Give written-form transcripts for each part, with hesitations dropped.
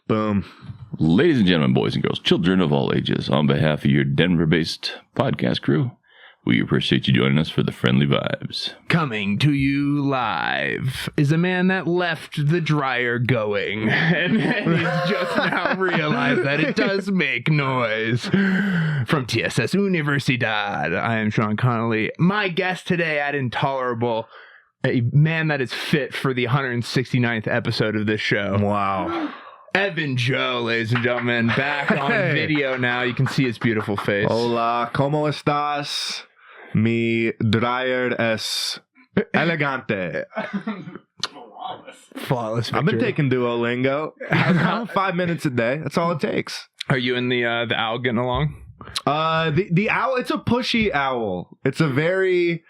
Boom. Ladies and gentlemen, boys and girls, children of all ages, on behalf of your Denver-based podcast crew, we appreciate you joining us for the Friendly Vibes. Coming to you live is a man that left the dryer going, and he's just now realized that it does make noise. From TSS Universidad, I am Sean Connolly. My guest today at InTALLerable, a man that is fit for the 169th episode of this show. Wow. Evan Joe, ladies and gentlemen, back on video now. You can see his beautiful face. Hola, ¿cómo estás? Mi dryer es elegante. Flawless victory. I've been taking Duolingo. 5 minutes a day. That's all it takes. Are you and the owl getting along? The owl, it's a pushy owl. It's a very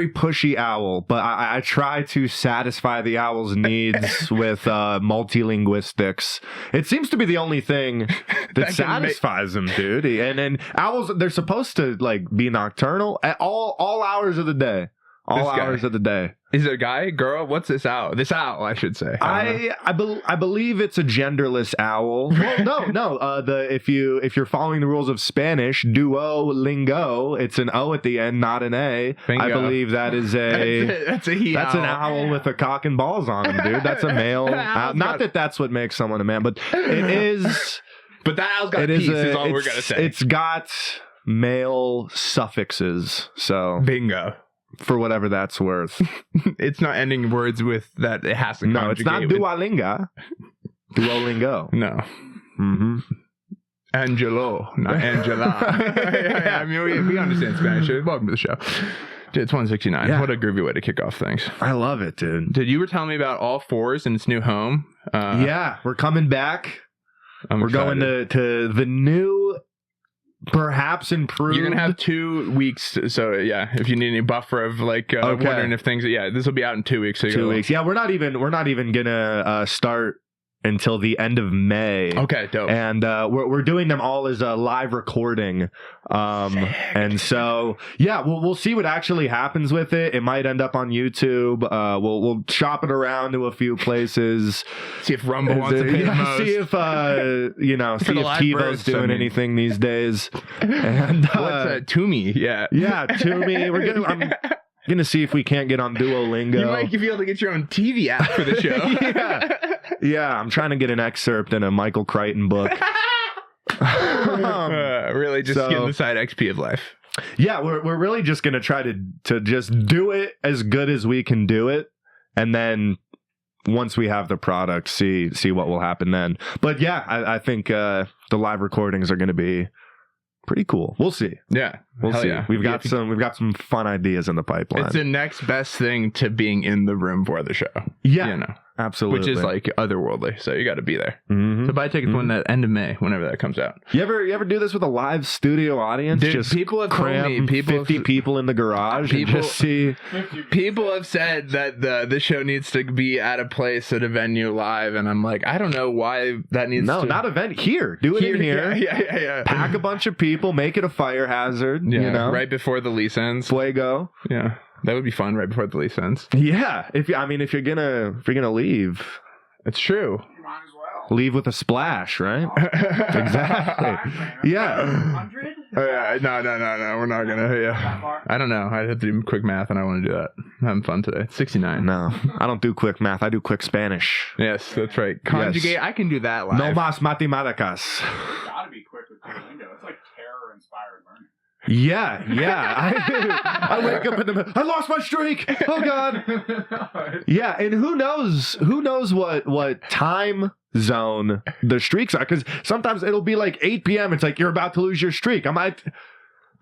pushy owl, but I try to satisfy the owl's needs with multilinguistics. It seems to be the only thing that satisfies him, dude. And owls, they're supposed to like be nocturnal at all hours of the day. All hours of the day. Is it a guy, girl? What's this owl? This owl, I should say. I believe it's a genderless owl. Well, no. If you're following the rules of Spanish, Duolingo, it's an O at the end, not an A. Bingo. I believe that is that's an owl with a cock and balls on him, dude. That's a male. Not that that's what makes someone a man, but it is. But that owl's got peace. Is all we're gonna say. It's got male suffixes, so bingo. For whatever that's worth. It's not ending words with that it has to conjugate. No, it's not Duolingo. Duolingo. No. Mm-hmm. Angelo, not Angela. yeah, I mean, we understand Spanish. Welcome to the show. Dude, it's 169. Yeah. What a groovy way to kick off things. I love it, dude. Dude, you were telling me about All Fours and its new home. Yeah, we're coming back. We're excited. going to the new... Perhaps improved. You're gonna have 2 weeks, so yeah. If you need any buffer of like wondering if things, this will be out in 2 weeks. So 2 weeks. Yeah, we're not even gonna start until the end of May. Okay, dope. And we're doing them all as a live recording. And so we'll see what actually happens with it. It might end up on YouTube. We'll shop it around to a few places. See if Rumble wants to pay the most. See if see if TiVo's doing anything these days. And what's Toomey? Yeah, Toomey. I'm gonna see if we can't get on Duolingo. You might be able to get your own TV app for the show. Yeah, I'm trying to get an excerpt in a Michael Crichton book. Really just getting the side XP of life. Yeah, we're really just going to try to just do it as good as we can do it. And then once we have the product, see what will happen then. But yeah, I think the live recordings are going to be pretty cool. We'll see. Yeah. We'll see. Yeah. We've got some fun ideas in the pipeline. It's the next best thing to being in the room for the show. Yeah. Absolutely. Which is like otherworldly, so you got to be there. Mm-hmm. So buy tickets when that end of May, whenever that comes out. You ever do this with a live studio audience? Dude, just people have crammed 50 people in the garage and just see. People have said that the show needs to be at a place at a venue live, and I'm like, I don't know why that needs. No, not event here. Do it in here. Yeah. Pack a bunch of people, make it a fire hazard. Yeah, right before the lease ends. Fuego. Yeah. That would be fun right before the lease ends. Yeah, if you're gonna leave, it's true. You might as well leave with a splash, right? Exactly. Yeah. 100? No, we're not gonna. Yeah, I don't know. I'd have to do quick math, and I want to do that. I'm having fun today. 69. No, I don't do quick math. I do quick Spanish. Yes, that's right. Conjugate. Yes. I can do that live. No más matemáticas. Gotta be quick with Duolingo. It's like terror-inspired learning. Yeah. I wake up in the middle. I lost my streak. Oh God. Yeah, and who knows what time zone the streaks are? Because sometimes it'll be like 8 p.m. It's like you're about to lose your streak. I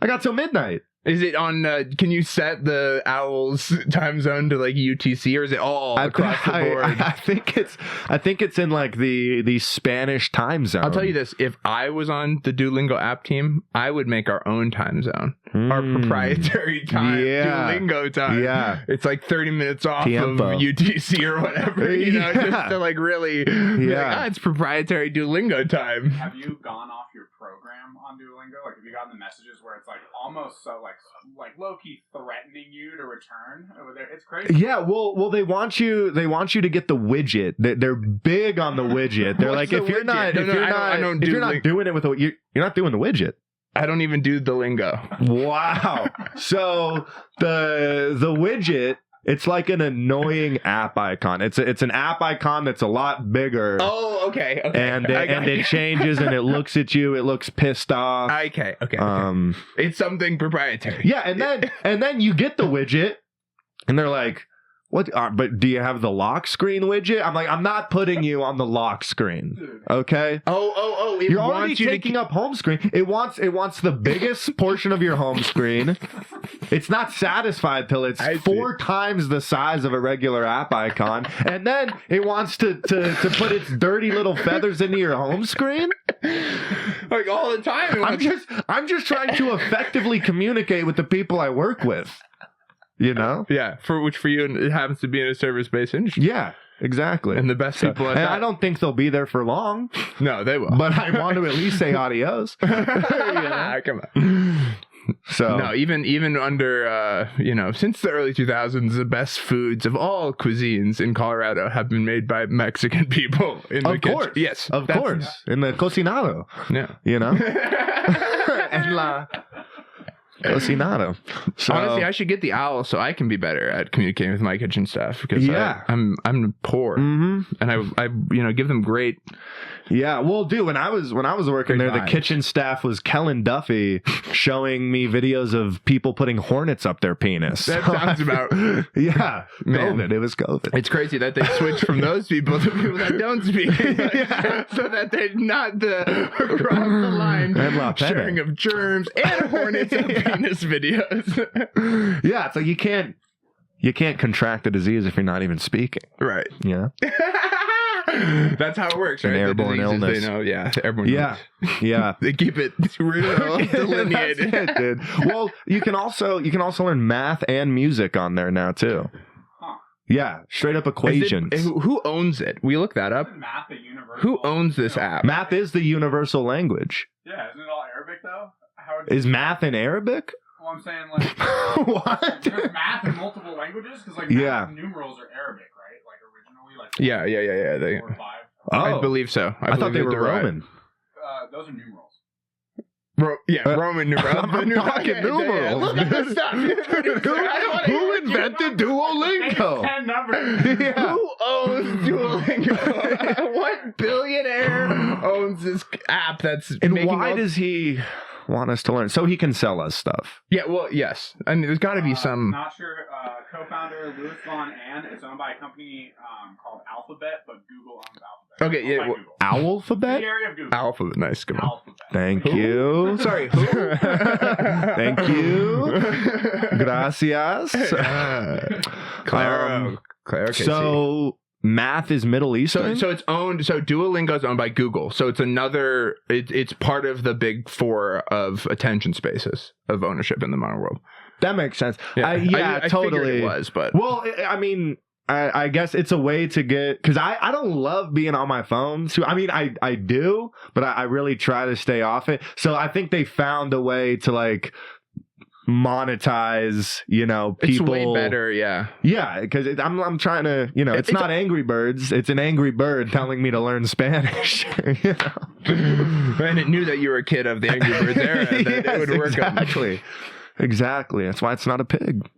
got till midnight. Is it on? Can you set the owl's time zone to like UTC, or is it all across the board? I think it's in like the Spanish time zone. I'll tell you this: if I was on the Duolingo app team, I would make our own time zone. our proprietary time, Yeah. Duolingo time. Yeah. It's like 30 minutes off Tiempo. of UTC or whatever, you know, Yeah. just to like really be like, it's proprietary Duolingo time. Have you gone off your program on Duolingo? Like, have you gotten the messages where it's like almost so like low key threatening you to return over there? It's crazy. Yeah, well, they want you to get the widget. They're big on the widget. They're What's like, the if you're widget? not, if you're not doing it with you're not doing the widget. I don't even do the lingo. Wow. So the widget, it's like an annoying app icon. It's an app icon that's a lot bigger. Oh, okay. And it changes and it looks at you. It looks pissed off. Okay. It's something proprietary. Yeah, and then you get the widget, and they're like, "What? But do you have the lock screen widget?" I'm like, "I'm not putting you on the lock screen, okay?" Oh! You're already taking up home screen. It wants the biggest portion of your home screen. It's not satisfied till it's 4 times the size of a regular app icon, and then it wants to put its dirty little feathers into your home screen. Like all the time. I'm just trying to effectively communicate with the people I work with. You know? Yeah, for you, it happens to be in a service-based industry. Yeah, exactly. And the best people at and that. I don't think they'll be there for long. No, they will. But I want to at least say adios. Come on. So No, even under, since the early 2000s, the best foods of all cuisines in Colorado have been made by Mexican people in the kitchen. course. Yes. Of course. In the cocinado. Yeah. You know? En la cocinado. So, Honestly, I should get the owl so I can be better at communicating with my kitchen staff because I'm poor, and I give them great. Yeah, well, dude, when I was working there, the kitchen staff was Kellen Duffy showing me videos of people putting hornets up their penis. That sounds about yeah, Man. COVID. It was COVID. It's crazy that they switched from those people to people that don't speak English, so that they're not across the line sharing of germs and hornets and penis videos. Yeah, it's like you can't contract a disease if you're not even speaking. Right. Yeah. That's how it works, right? An airborne illness. They know, airborne illness. Yeah. They keep it real delineated. That's it, dude. Well, you can also learn math and music on there now too. Huh. Yeah, straight up equations. Who owns it? We look that up. Isn't math a universal? Who owns this app? Math is the universal language. Yeah, isn't it all Arabic though? Is math in Arabic? Well, I'm saying like What? there's math in multiple languages because like Yeah. math numerals are Arabic, right? Like originally, like Yeah. They, 4 or 5. Oh, I believe so. I thought they were Roman. Those are numerals. Roman numerals. I'm talking numerals. Look at this stuff. Who invented Duolingo? 10 numbers. Yeah. Who owns Duolingo? What billionaire owns this app that's And making why does he want us to learn? So he can sell us stuff. Yeah, well, yes. I mean, there's got to be some... Not sure. Co-founder Louis Von Ann. It's owned by a company called Alphabet, but Google owns Alphabet. Okay, yeah, Owned by well, Google. Alphabet? The area of Google. Alphabet. Nice, come on. Alphabet. Thank you. Sorry, who? Thank you. Gracias. Claro. Okay, so math is Middle Eastern? So it's owned. So Duolingo is owned by Google. So it's another. It's part of the big 4 of attention spaces of ownership in the modern world. That makes sense. I totally. figured It was, but well, I mean, I guess it's a way to get, because I don't love being on my phone. So I mean, I do, but I really try to stay off it. So I think they found a way to like monetize, people. It's way better, yeah. Yeah, because I'm trying to, it's not Angry Birds. It's an angry bird telling me to learn Spanish. And it knew that you were a kid of the Angry Birds era. That it would work. Exactly. That's why it's not a pig.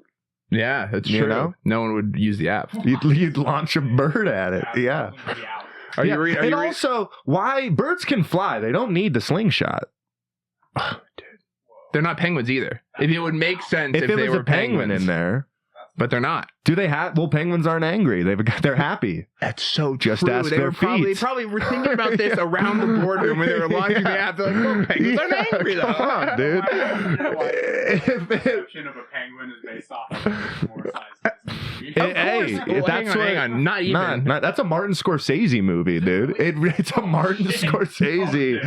Yeah, that's true. No one would use the app. You'd launch a bird at it. Yeah. And also, why birds can fly? They don't need the slingshot. Oh, dude. They're not penguins either. If it would make sense if it they was were a penguin penguins in there. But they're not. Do they have? Well, penguins aren't angry. They're happy. That's so just true. ask They their were probably were thinking about this around the boardroom when they were launching the app. They're like, "Oh, penguins aren't angry though." Come on, dude. The perception of a penguin is based off of more size. Hang on. Not even. That's a Martin Scorsese movie, dude. It's a Martin Scorsese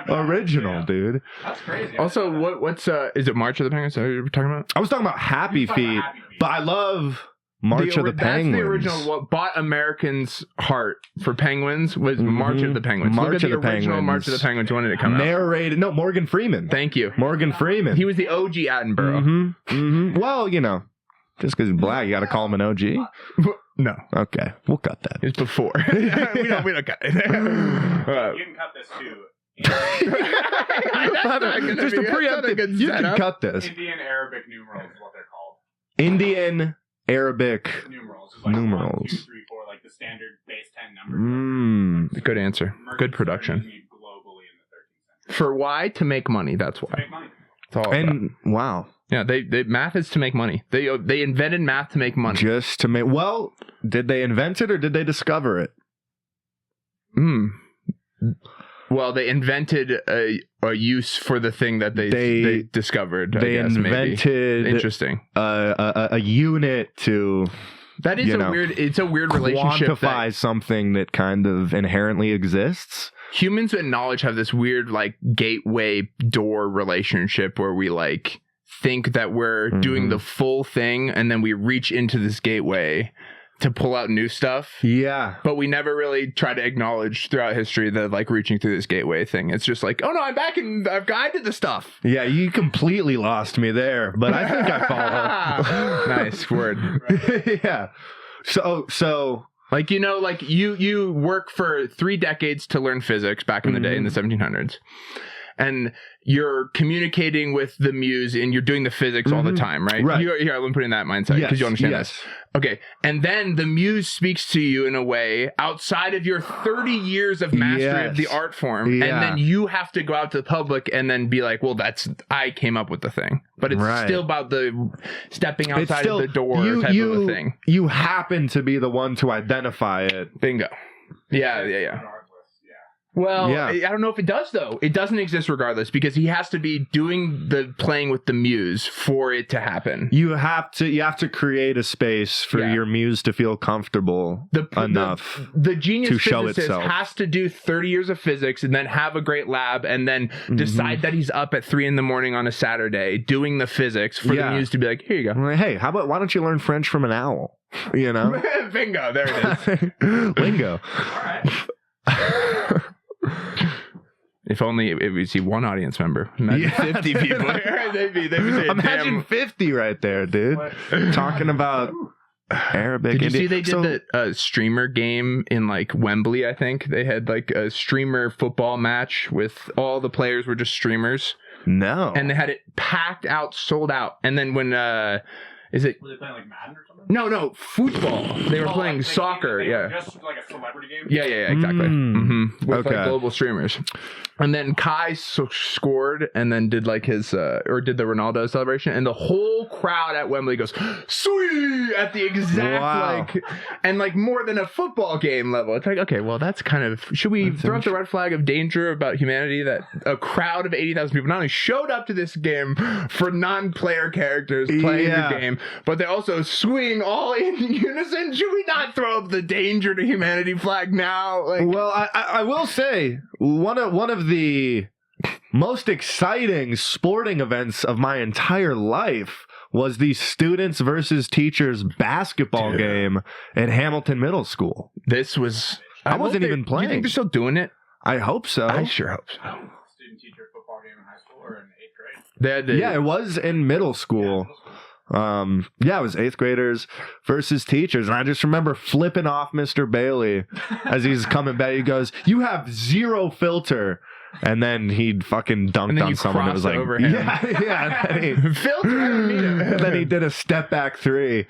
original, dude. That's crazy. Also, what's is it March of the Penguins? Are you talking about? I was talking about Happy Feet, but I love March of the Penguins. That's the original. What bought Americans' heart for Penguins was March of the Penguins. Look at the original March of the Penguins. When did it come out? Narrated. No, Morgan Freeman. Thank you. Morgan Freeman. He was the OG Attenborough. Well, just because he's black, you got to call him an OG? No. Okay, we'll cut that. It's before. we don't cut it. You can cut this too. Just a preemptive. You can cut this. Indian Arabic numerals is what they're called. Indian Arabic numerals. It's numerals. 1, 2, 3, 4, like the standard base 10 numbers. Good answer. Good production. Globally in the 13th century. For why? To make money. That's why. To make money. It's all about. Wow. Yeah, they math is to make money. They invented math to make money. Just to make. Well, did they invent it or did they discover it? Well, they invented a use for the thing that they discovered. They invented interesting a unit to. That is it's a weird relationship. Quantify something that kind of inherently exists. Humans and knowledge have this weird like gateway door relationship where we like think that we're doing the full thing and then we reach into this gateway to pull out new stuff. Yeah. But we never really try to acknowledge throughout history the like reaching through this gateway thing. It's just like, oh no, I'm back and I've guided the stuff. Yeah, you completely lost me there, but I think I followed. Nice word. Yeah. So like, like you work for 3 decades to learn physics back in the day in the 1700s. And you're communicating with the muse and you're doing the physics all the time, right? Right. Here, I'm putting that mindset because you understand this. Okay. And then the muse speaks to you in a way outside of your 30 years of mastery of the art form. Yeah. And then you have to go out to the public and then be like, well, I came up with the thing. But it's still about the stepping outside of the door type of a thing. You happen to be the one to identify it. Bingo. Yeah. Well, I don't know if it does, though. It doesn't exist regardless because he has to be doing the playing with the muse for it to happen. You have to create a space for your muse to feel comfortable enough. The genius to show physicist itself. has to do 30 years of physics and then have a great lab and then decide that he's up at 3 a.m. on a Saturday doing the physics for the muse to be like, here you go. Like, hey, why don't you learn French from an owl? Bingo, there it is. Lingo. All right. If only if we see one audience member. Imagine 50 people. they'd be saying, imagine 50 right there, dude. Talking about Arabic. Did you see they did the streamer game in like Wembley, I think? They had like a streamer football match with all the players were just streamers. No. And they had it packed out, sold out. And then when Were they playing like Madden or something? No, football. They were playing soccer. They were just like a celebrity game. Yeah, exactly. With like global streamers. And then Kai scored and then did like his or did the Ronaldo celebration, and the whole crowd at Wembley goes sweet at the exact and like more than a football game level. It's like, okay, well that's kind of, should we throw up the red flag of danger about humanity that a crowd of 80,000 people not only showed up to this game for non-player characters playing the game, but they also swing all in unison? Should we not throw up the danger to humanity flag now? Like, well, I will say one of the most exciting sporting events of my entire life was the students versus teachers basketball game at Hamilton Middle School. This was... I wasn't even playing. Do you think they're still doing it? I hope so. I sure hope so. Student-teacher football game in high school or in 8th grade? Yeah, it was in middle school. It was 8th graders versus teachers. And I just remember flipping off Mr. Bailey as he's coming back. He goes, "You have zero filter." And then he'd fucking dunked on someone that was like, over him. Yeah. And then Filter, I don't need him. and then he did a step back 3.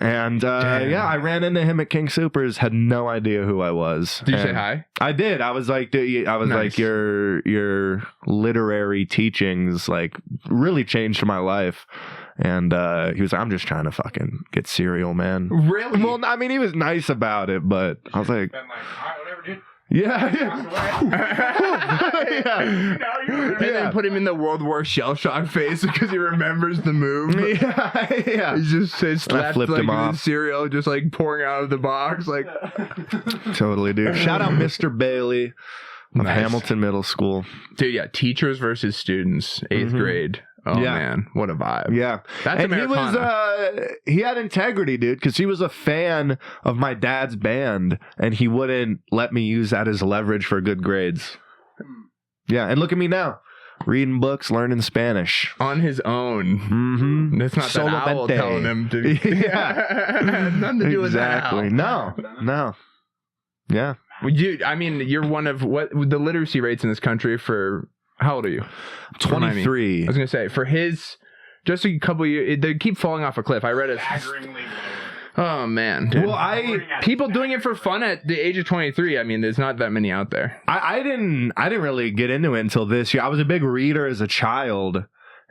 And I ran into him at King Soopers, had no idea who I was. Did you say hi? I did. I was like, like, your literary teachings like really changed my life. And he was like, "I'm just trying to fucking get cereal, man." Really? Well, I mean, he was nice about it, but I was like, Been like, all right, whatever, dude. Yeah. And then put him in the World War shell shock face because he remembers the move. Yeah. He just says slapped flipped like him off. the cereal just like pouring out of the box. Like Totally, dude. Shout out Mr. Bailey of Nice. Hamilton Middle School. dude, yeah, teachers versus students, 8th grade. Oh Yeah. man, what a vibe. Yeah. That's And Americana. he had integrity, dude, because he was a fan of my dad's band and he wouldn't let me use that as leverage for good grades. Yeah. And look at me now. Reading books, learning Spanish. On his own. Mm-hmm. It's not that owl Solamente. telling him to. Yeah. Nothing to do with Exactly. that owl. No. Yeah. Well, I mean, you're one of what the literacy rates in this country for. How old are you? Remind me. 23. I was gonna say for his, just a couple years, they keep falling off a cliff. I read it. Staggeringly low. Oh man, dude. Well, people doing it for fun at the age of 23. I mean, there's not that many out there. I didn't really get into it until this year. I was a big reader as a child,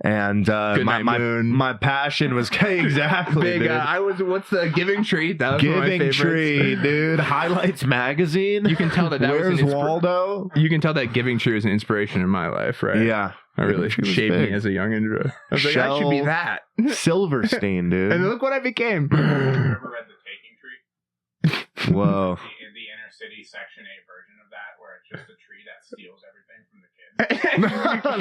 and Good night, Moon. my passion was exactly Big. dude. What's the Giving Tree? That was one of my Giving favorites. Tree, dude. Highlights magazine. You can tell that was Where's an Waldo? You can tell that Giving Tree was an inspiration in my life, right? Yeah, I really Giving Tree was shaped big. me as a young intro. I was like, I should Shell. be that. Silverstein, dude. And look what I became. Have you ever read The Taking Tree? Whoa. The inner city Section 8 version of that, where it's just a tree that steals everything from the kids.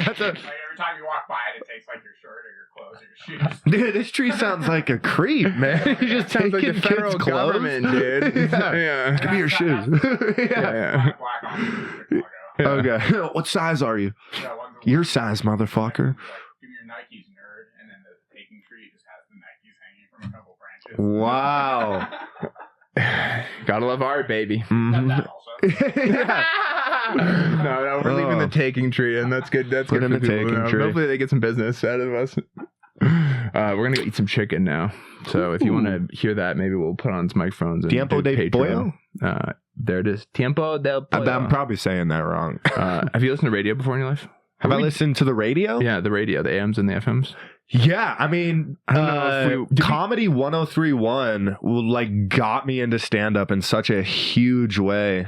That's a, Like every time you walk by it, it takes like your shirt or your clothes or your shoes. dude, this tree sounds like a creep, man. You just Sounds like taking the federal kids' clothes. government, dude. Yeah. Give me your shoes. Yeah. Black on Chicago. Okay. What size are you? Yeah, one's a Your little- size, motherfucker. Like, give me your Nikes, nerd. And then the Taking Tree just has the Nikes hanging from a couple branches. Wow. Gotta love art, baby. Mhm. That also. Yeah. No, we're leaving Oh. the Taking Tree, and that's good. That's Put good in for the people to Taking know. Tree. Hopefully, they get some business out of us. We're gonna go eat some chicken now. So if you want to hear that, maybe we'll put on some microphones. And Tiempo do de Patreon. pollo? There it is. Tiempo del pollo. I'm probably saying that wrong. Have you listened to radio before in your life? Have I listened to the radio? Yeah, the radio, the AMs and the FMs. Yeah, I mean, I don't know if Comedy 103.1 like got me into stand up in such a huge way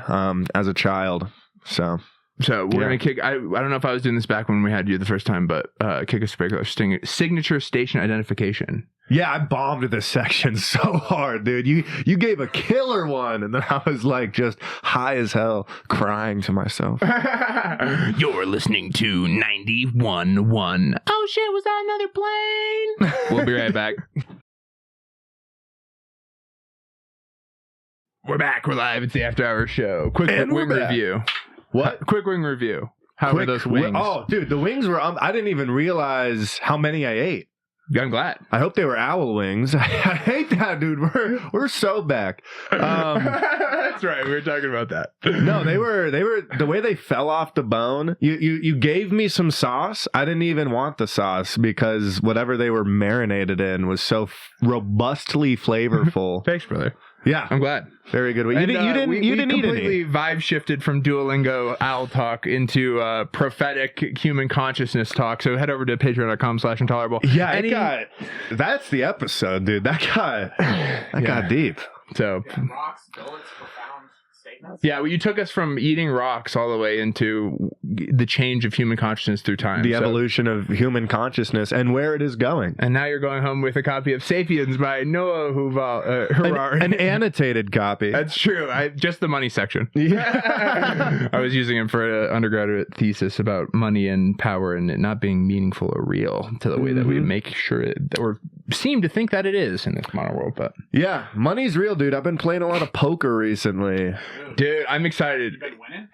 as a child. So So we're Yeah. gonna kick. I don't know if I was doing this back when we had you the first time, but kick a sprinkler signature station identification. yeah, I bombed this section so hard, dude. You gave a killer one, and then I was like just high as hell, crying to myself. You're listening to 91.1. Oh shit, was that another plane? We'll be right back. We're back. We're live. It's the After Hours Show. Quick And we're wing back. review. What? Quick wing review. How were those wings? Oh, dude, the wings were. I didn't even realize how many I ate. I'm glad. I hope they were owl wings. I hate that, dude. We're so back. That's right. We were talking about that. No, they were the way they fell off the bone. You gave me some sauce. I didn't even want the sauce because whatever they were marinated in was so robustly flavorful. Thanks, brother. Yeah, I'm glad. very good. You And, didn't we eat any. completely vibe shifted from Duolingo Owl talk into prophetic human consciousness talk. So head over to patreon.com/InTALLerable. Yeah, that's the episode, dude. That got deep. So Rocks, bullets, profound statements. yeah, well, you took us from eating rocks all the way into the change of human consciousness through time. The So- evolution of human consciousness and where it is going. And now you're going home with a copy of *Sapiens* by Noah Harari. An annotated copy. That's true. Just the money section. Yeah. I was using it for an undergraduate thesis about money and power and it not being meaningful or real to the way that we make sure that or seem to think that it is in this modern world. But Yeah, money's real, dude. I've been playing a lot of poker recently. dude, I'm excited. You been winning?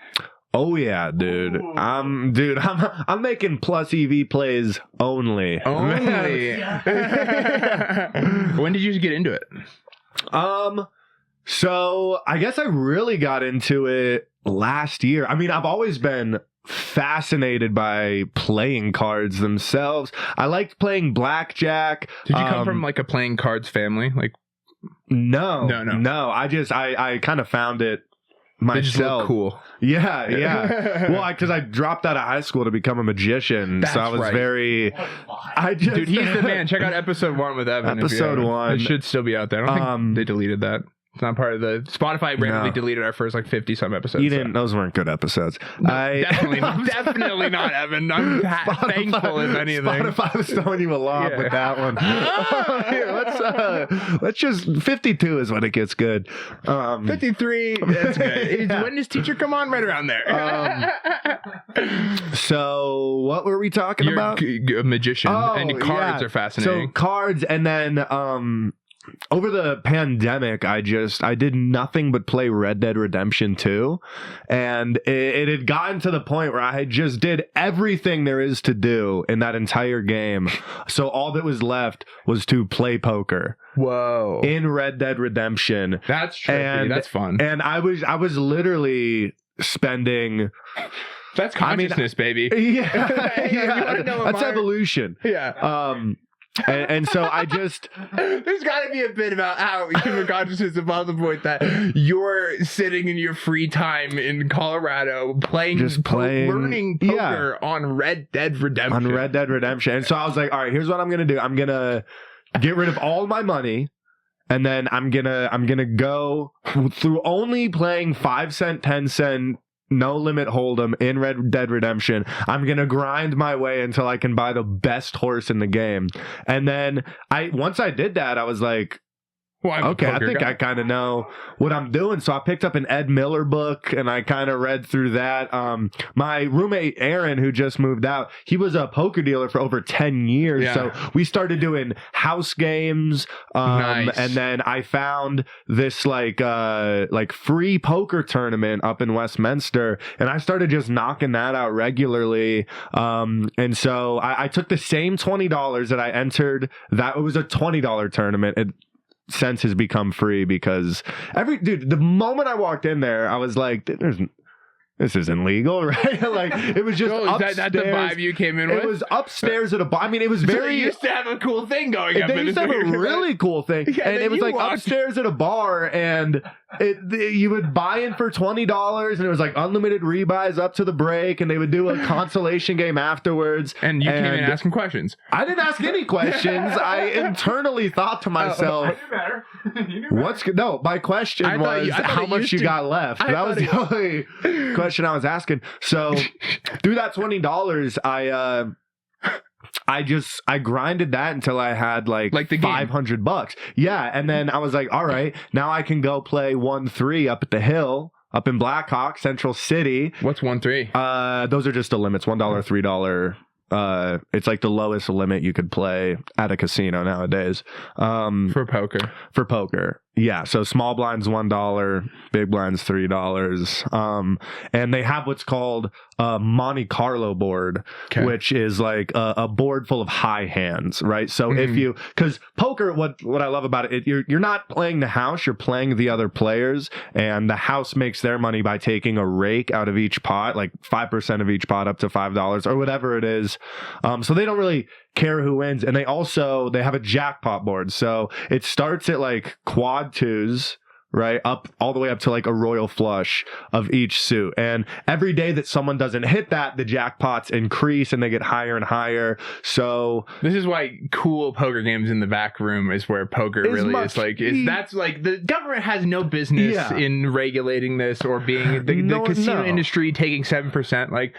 Oh yeah, dude. Ooh. I'm making plus EV plays only. Only. When did you get into it? So I guess I really got into it last year. I mean, I've always been fascinated by playing cards themselves. I liked playing blackjack. Did you come from like a playing cards family? Like No. No. I kind of found it they just look myself. cool. Yeah. Well, because I dropped out of high school to become a magician, so I That's was right. very. What a vibe. I just, Dude, he's the man. Check out episode 1 with Evan. if you Episode haven't. 1. It should still be out there. I don't think they deleted that. It's not part of the Spotify randomly No. deleted our first like 50 some episodes. You didn't. Those weren't good episodes. Definitely not, Evan. I'm thankful if anything. Spotify was throwing you a lob with that one. Here, let's just 52 is when it gets good. 53. That's good. Yeah. When does teacher come on? Right around there. So what were we talking You're about? a magician, and cards yeah. are fascinating. So cards, and then over the pandemic, I did nothing but play Red Dead Redemption 2, and it had gotten to the point where I just did everything there is to do in that entire game. So all that was left was to play poker Whoa. in Red Dead Redemption. That's trippy. That's fun. And I was literally spending. That's consciousness, baby. Yeah, You wanna know what that's evolution. Yeah. And so I just There's got to be a bit about how human consciousness above the point that you're sitting in your free time in Colorado playing, learning poker on Red Dead Redemption. And so I was like, all right, here's what I'm gonna do. I'm gonna get rid of all my money, and then I'm gonna go through only playing 5-cent, 10-cent. No limit hold'em in Red Dead Redemption. I'm gonna grind my way until I can buy the best horse in the game. And then once I did that, I was like, okay, I think I kind of know what I'm doing. So I picked up an Ed Miller book and I kind of read through that. My roommate Aaron, who just moved out, he was a poker dealer for over 10 years. Yeah. So we started doing house games. Nice. And then I found this like free poker tournament up in Westminster, and I started just knocking that out regularly. And so I took the same $20 that I entered. That it was a $20 tournament. It since has become free because the moment I walked in there, I was like, this isn't legal, right? Like it was just upstairs. That the vibe you came in with? It was upstairs at a bar. I mean, it was So very. they used to have a cool thing going on. They used to have a really cool thing, Yeah, and then it was you like walked- upstairs at a bar, and you would buy in for $20, and it was like unlimited rebuys up to the break, and they would do a consolation game afterwards. And you came in asking questions. I didn't ask any questions. I internally thought to myself, I knew better. You knew "What's good?" No, my question I thought was you- I thought how it much used you to- got left. I That was thought the only question I was asking. So through that $20, I grinded that until I had like the game. $500. Yeah, and then I was like, all right, now I can go play 1-3 up at the hill, up in Blackhawk, Central City. What's 1-3? Those are just the limits: $1, $3. It's like the lowest limit you could play at a casino nowadays. For poker. Yeah, so small blinds $1, big blinds $3. And they have what's called a Monte Carlo board, which is like a board full of high hands, right? So because poker, what I love about it, you're not playing the house, you're playing the other players, and the house makes their money by taking a rake out of each pot, like 5% of each pot up to $5 or whatever it is. So they don't really care who wins, and they have a jackpot board, so it starts at like quad twos, right, up all the way up to like a royal flush of each suit, and every day that someone doesn't hit that, the jackpots increase and they get higher and higher. So this is why cool poker games in the back room is where poker really is like that's like the government has no business in regulating this or being the casino industry taking 7%. Like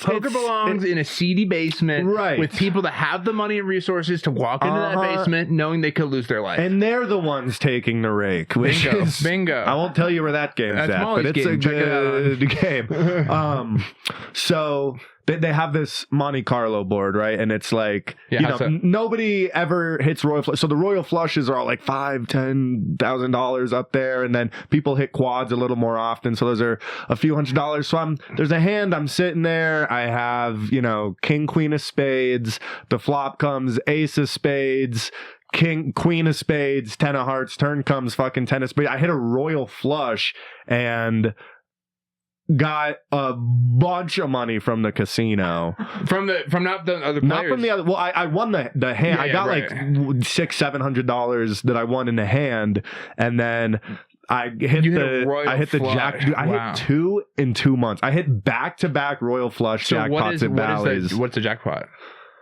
poker belongs in a seedy basement, right, with people that have the money and resources to walk into that basement knowing they could lose their life, and they're the ones taking the rake, which Bingo. I won't tell you where that game's That's at, Molly's but it's game. a Check good game. So they have this Monte Carlo board, right? And it's like, nobody ever hits royal flush. So the royal flushes are all like $5,000-$10,000 up there, and then people hit quads a little more often. So those are a few $100s. So there's a hand, I'm sitting there. I have, king, queen of spades. The flop comes ace of spades. King, queen of spades, 10 of hearts, turn comes fucking 10 of spades. I hit a royal flush and got a bunch of money from the casino. From not the other players. Not from the other. Well, I won the hand. I got like $600-$700 that I won in the hand, and then I hit the jack. Dude, I hit 2 in 2 months. I hit back-to-back royal flush jackpots at Bally's. What's the jackpot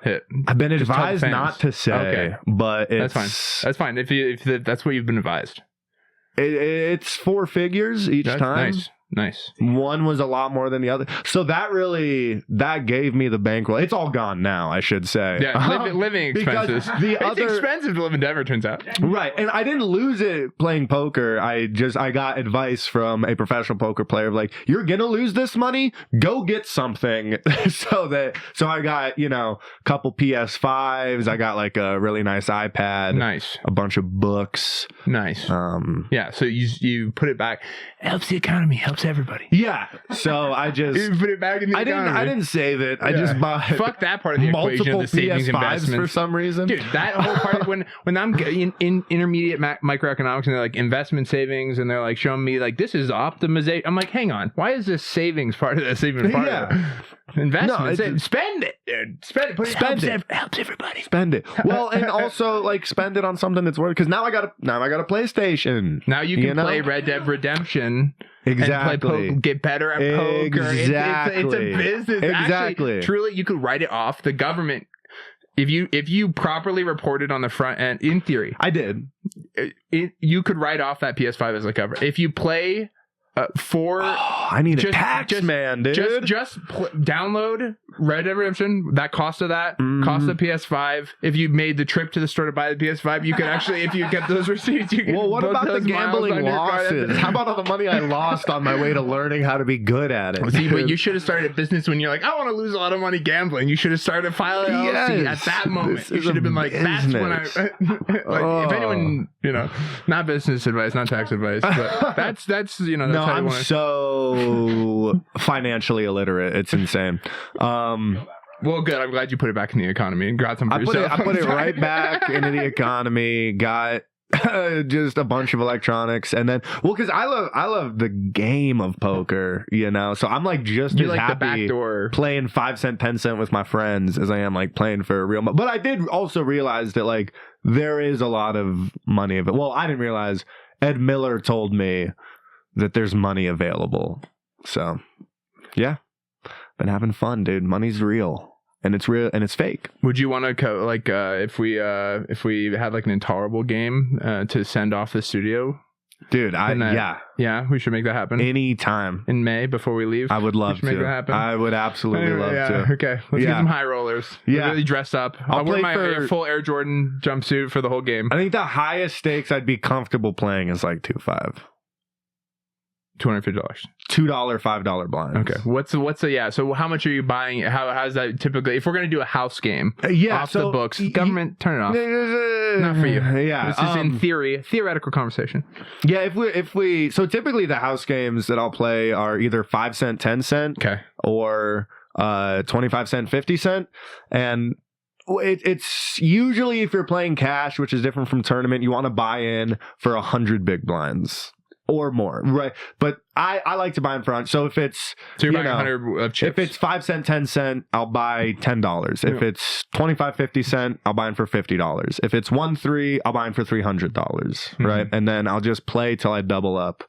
hit? I've been advised not to say, but it's... That's fine. If that's what you've been advised. It's 4 figures each time. Nice. One was a lot more than the other. So that gave me the bankroll. It's all gone now, I should say. Yeah, living expenses. It's expensive to live in Denver, turns out. Right. And I didn't lose it playing poker. I got advice from a professional poker player of like, you're going to lose this money? Go get something. So I got, a couple PS5s. I got like a really nice iPad. Nice. A bunch of books. Nice. Yeah. So you put it back. It helps the economy. Helps everybody. Yeah. So I just you put it back in the economy. I didn't save it. I just bought fuck that part of the equation of the savings PS5s investments for some reason. Dude, that whole part when I'm in intermediate microeconomics and they're like investment savings and they're like showing me like this is optimization. I'm like, hang on, why is this savings part of this even part of it? Investment, spend it, dude. Spend it. Helps everybody. Spend it. Well, and also like spend it on something that's worth. Because now I got a PlayStation. Now you can play Red Dead Redemption. Exactly. And get better at poker. Exactly. It's a business. Exactly. Actually, truly, you could write it off. The government, if you properly reported on the front end, in theory, I did. You could write off that PS5 as a cover. If you play. I need a tax man, dude. Just download Red Dead Redemption. That cost of that cost the PS5. If you made the trip to the store to buy the PS5, you could actually, if you get those receipts, you can. Well, what about the gambling losses? How about all the money I lost on my way to learning how to be good at it? See, but you should have started a business when you're like, I want to lose a lot of money gambling. You should have started filing LLC at that moment. You should have been like, that's when I. If anyone, not business advice, not tax advice, but that's that's no, I'm so financially illiterate. It's insane. Well, good. I'm glad you put it back in the economy and got some for yourself. I put it right back into the economy. Got just a bunch of electronics, and then because I love the game of poker, so I'm like just as happy playing 5 cent, 10 cent with my friends as I am like playing for real. But I did also realize that like there is a lot of money of it. Well, I didn't realize. Ed Miller told me that there's money available. So, yeah, been having fun, dude. Money's real, and it's real, and it's fake. Would you want to if we had like an InTALLerable game to send off the studio? Dude, yeah, we should make that happen anytime in May before we leave. I would love to make that happen. I would absolutely love to. Okay, let's get some high rollers. Yeah, really dress up. I'll wear my full Air Jordan jumpsuit for the whole game. I think the highest stakes I'd be comfortable playing is like $2.50. $250. $2 $5 blinds. Okay. So how much are you buying? How's that typically? If we're gonna do a house game, off the books, government, turn it off. Not for you. Yeah. This is in theoretical conversation. Yeah. If we so typically the house games that I'll play are either 5 cent, 10 cent, okay, or 25 cent, 50 cent, and. It's usually if you're playing cash, which is different from tournament, you want to buy in for 100 big blinds. Or more, right? But I like to buy in front. So if it's you're buying 100 of chips. If it's 5 cent, 10 cent, I'll buy $10. If it's 25, 50 cent, I'll buy in for $50. If it's 1-3, I'll buy in for $300, right? And then I'll just play till I double up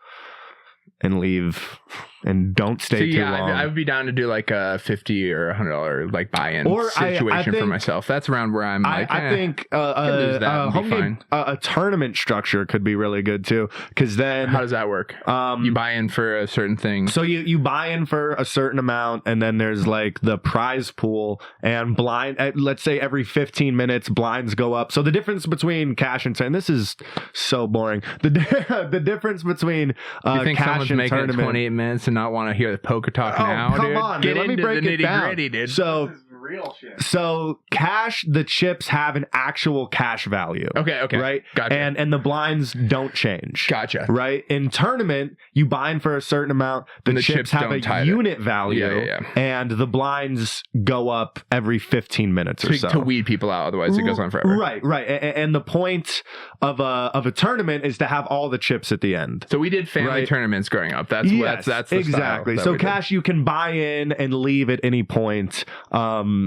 and leave and don't stay too long. I would be down to do like a $50 or $100 like buy-in situation for myself. That's around where I'm like. I think a tournament structure could be really good too. Because then, how does that work? You buy in for a certain thing. So you buy in for a certain amount, and then there's like the prize pool and blind. Let's say every 15 minutes, blinds go up. So the difference between cash and this is so boring. The difference between you think cash someone's and making tournament. 28 minutes and not want to hear the poker talk now, come dude? on, Get let me break the it down. nitty-gritty, dude. So This is real shit. So cash, the chips have an actual cash value. Okay. Right? Gotcha. And the blinds don't change. Gotcha. Right? In tournament, you buy in for a certain amount. The chips have a unit value. Yeah. And the blinds go up every 15 minutes or so. To weed people out, otherwise it goes on forever. Right. And the point of a tournament is to have all the chips at the end. So we did family tournaments growing up. That's the exactly. So cash you can buy in and leave at any point. My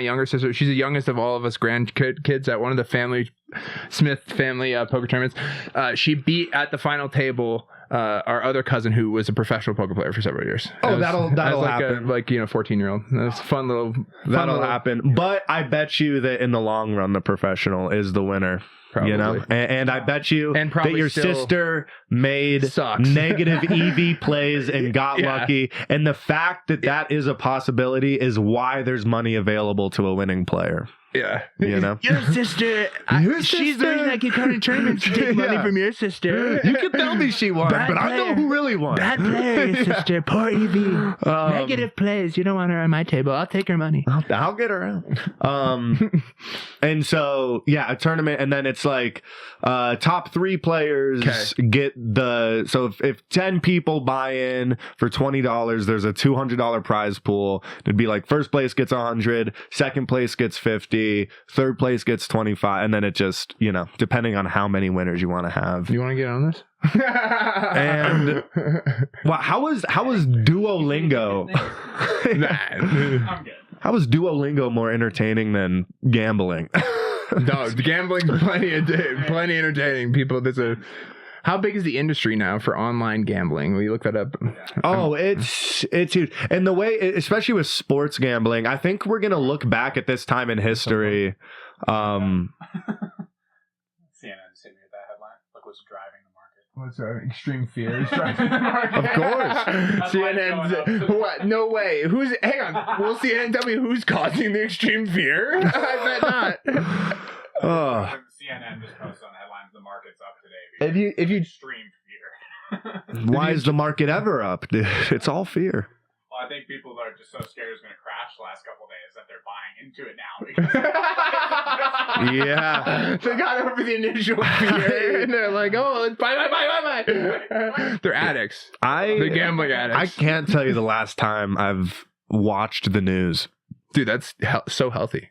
younger sister, she's the youngest of all of us grandkids at one of the Smith family poker tournaments. She beat at the final table our other cousin who was a professional poker player for several years. That'll happen. 14-year-old. That's fun little. That'll happen. But I bet you that in the long run, the professional is the winner. Probably. You know, and I bet you And that probably your still sister made sucks. negative EV plays and got Yeah. lucky. And the fact that that is a possibility is why there's money available to a winning player. Yeah. You know? Your sister, she's the reason I keep coming to tournaments to take money Yeah. from your sister. You can tell me she won, Bad but I know player. who really won. Bad player, sister. Poor EV. Negative plays. You don't want her on my table. I'll take her money. I'll get her out. And so, yeah, a tournament, and then it's like top 3 players get the. So if 10 people buy in for $20, there's a $200 prize pool. It'd be like first place gets 100, second place gets 50, third place gets 25, and then it just, you know, depending on how many winners you want to have. You want to get on this? And well, how was Duolingo? I'm good. How is Duolingo more entertaining than gambling? No, gambling's plenty entertaining. People, how big is the industry now for online gambling? Will you look that up? Oh, it's huge. And the way, especially with sports gambling, I think we're gonna look back at this time in history. CNN just hit me with that headline. Look what's driving the market. What's our extreme fears driving the market? Of course. That's why it's going up. CNN. What? No way. Hang on. Will CNN tell me who's causing the extreme fear? I bet not. Oh. CNN just posted on headlines. The market's up today. If you Extreme fear. Why is the market ever up? It's all fear. Well, I think people are just so scared it's going to crash the last couple of days that they're buying into it now. Yeah. They got over the initial fear and they're like, oh, let's buy. They're addicts. They're gambling addicts. I can't tell you the last time I've watched the news. Dude, that's so healthy.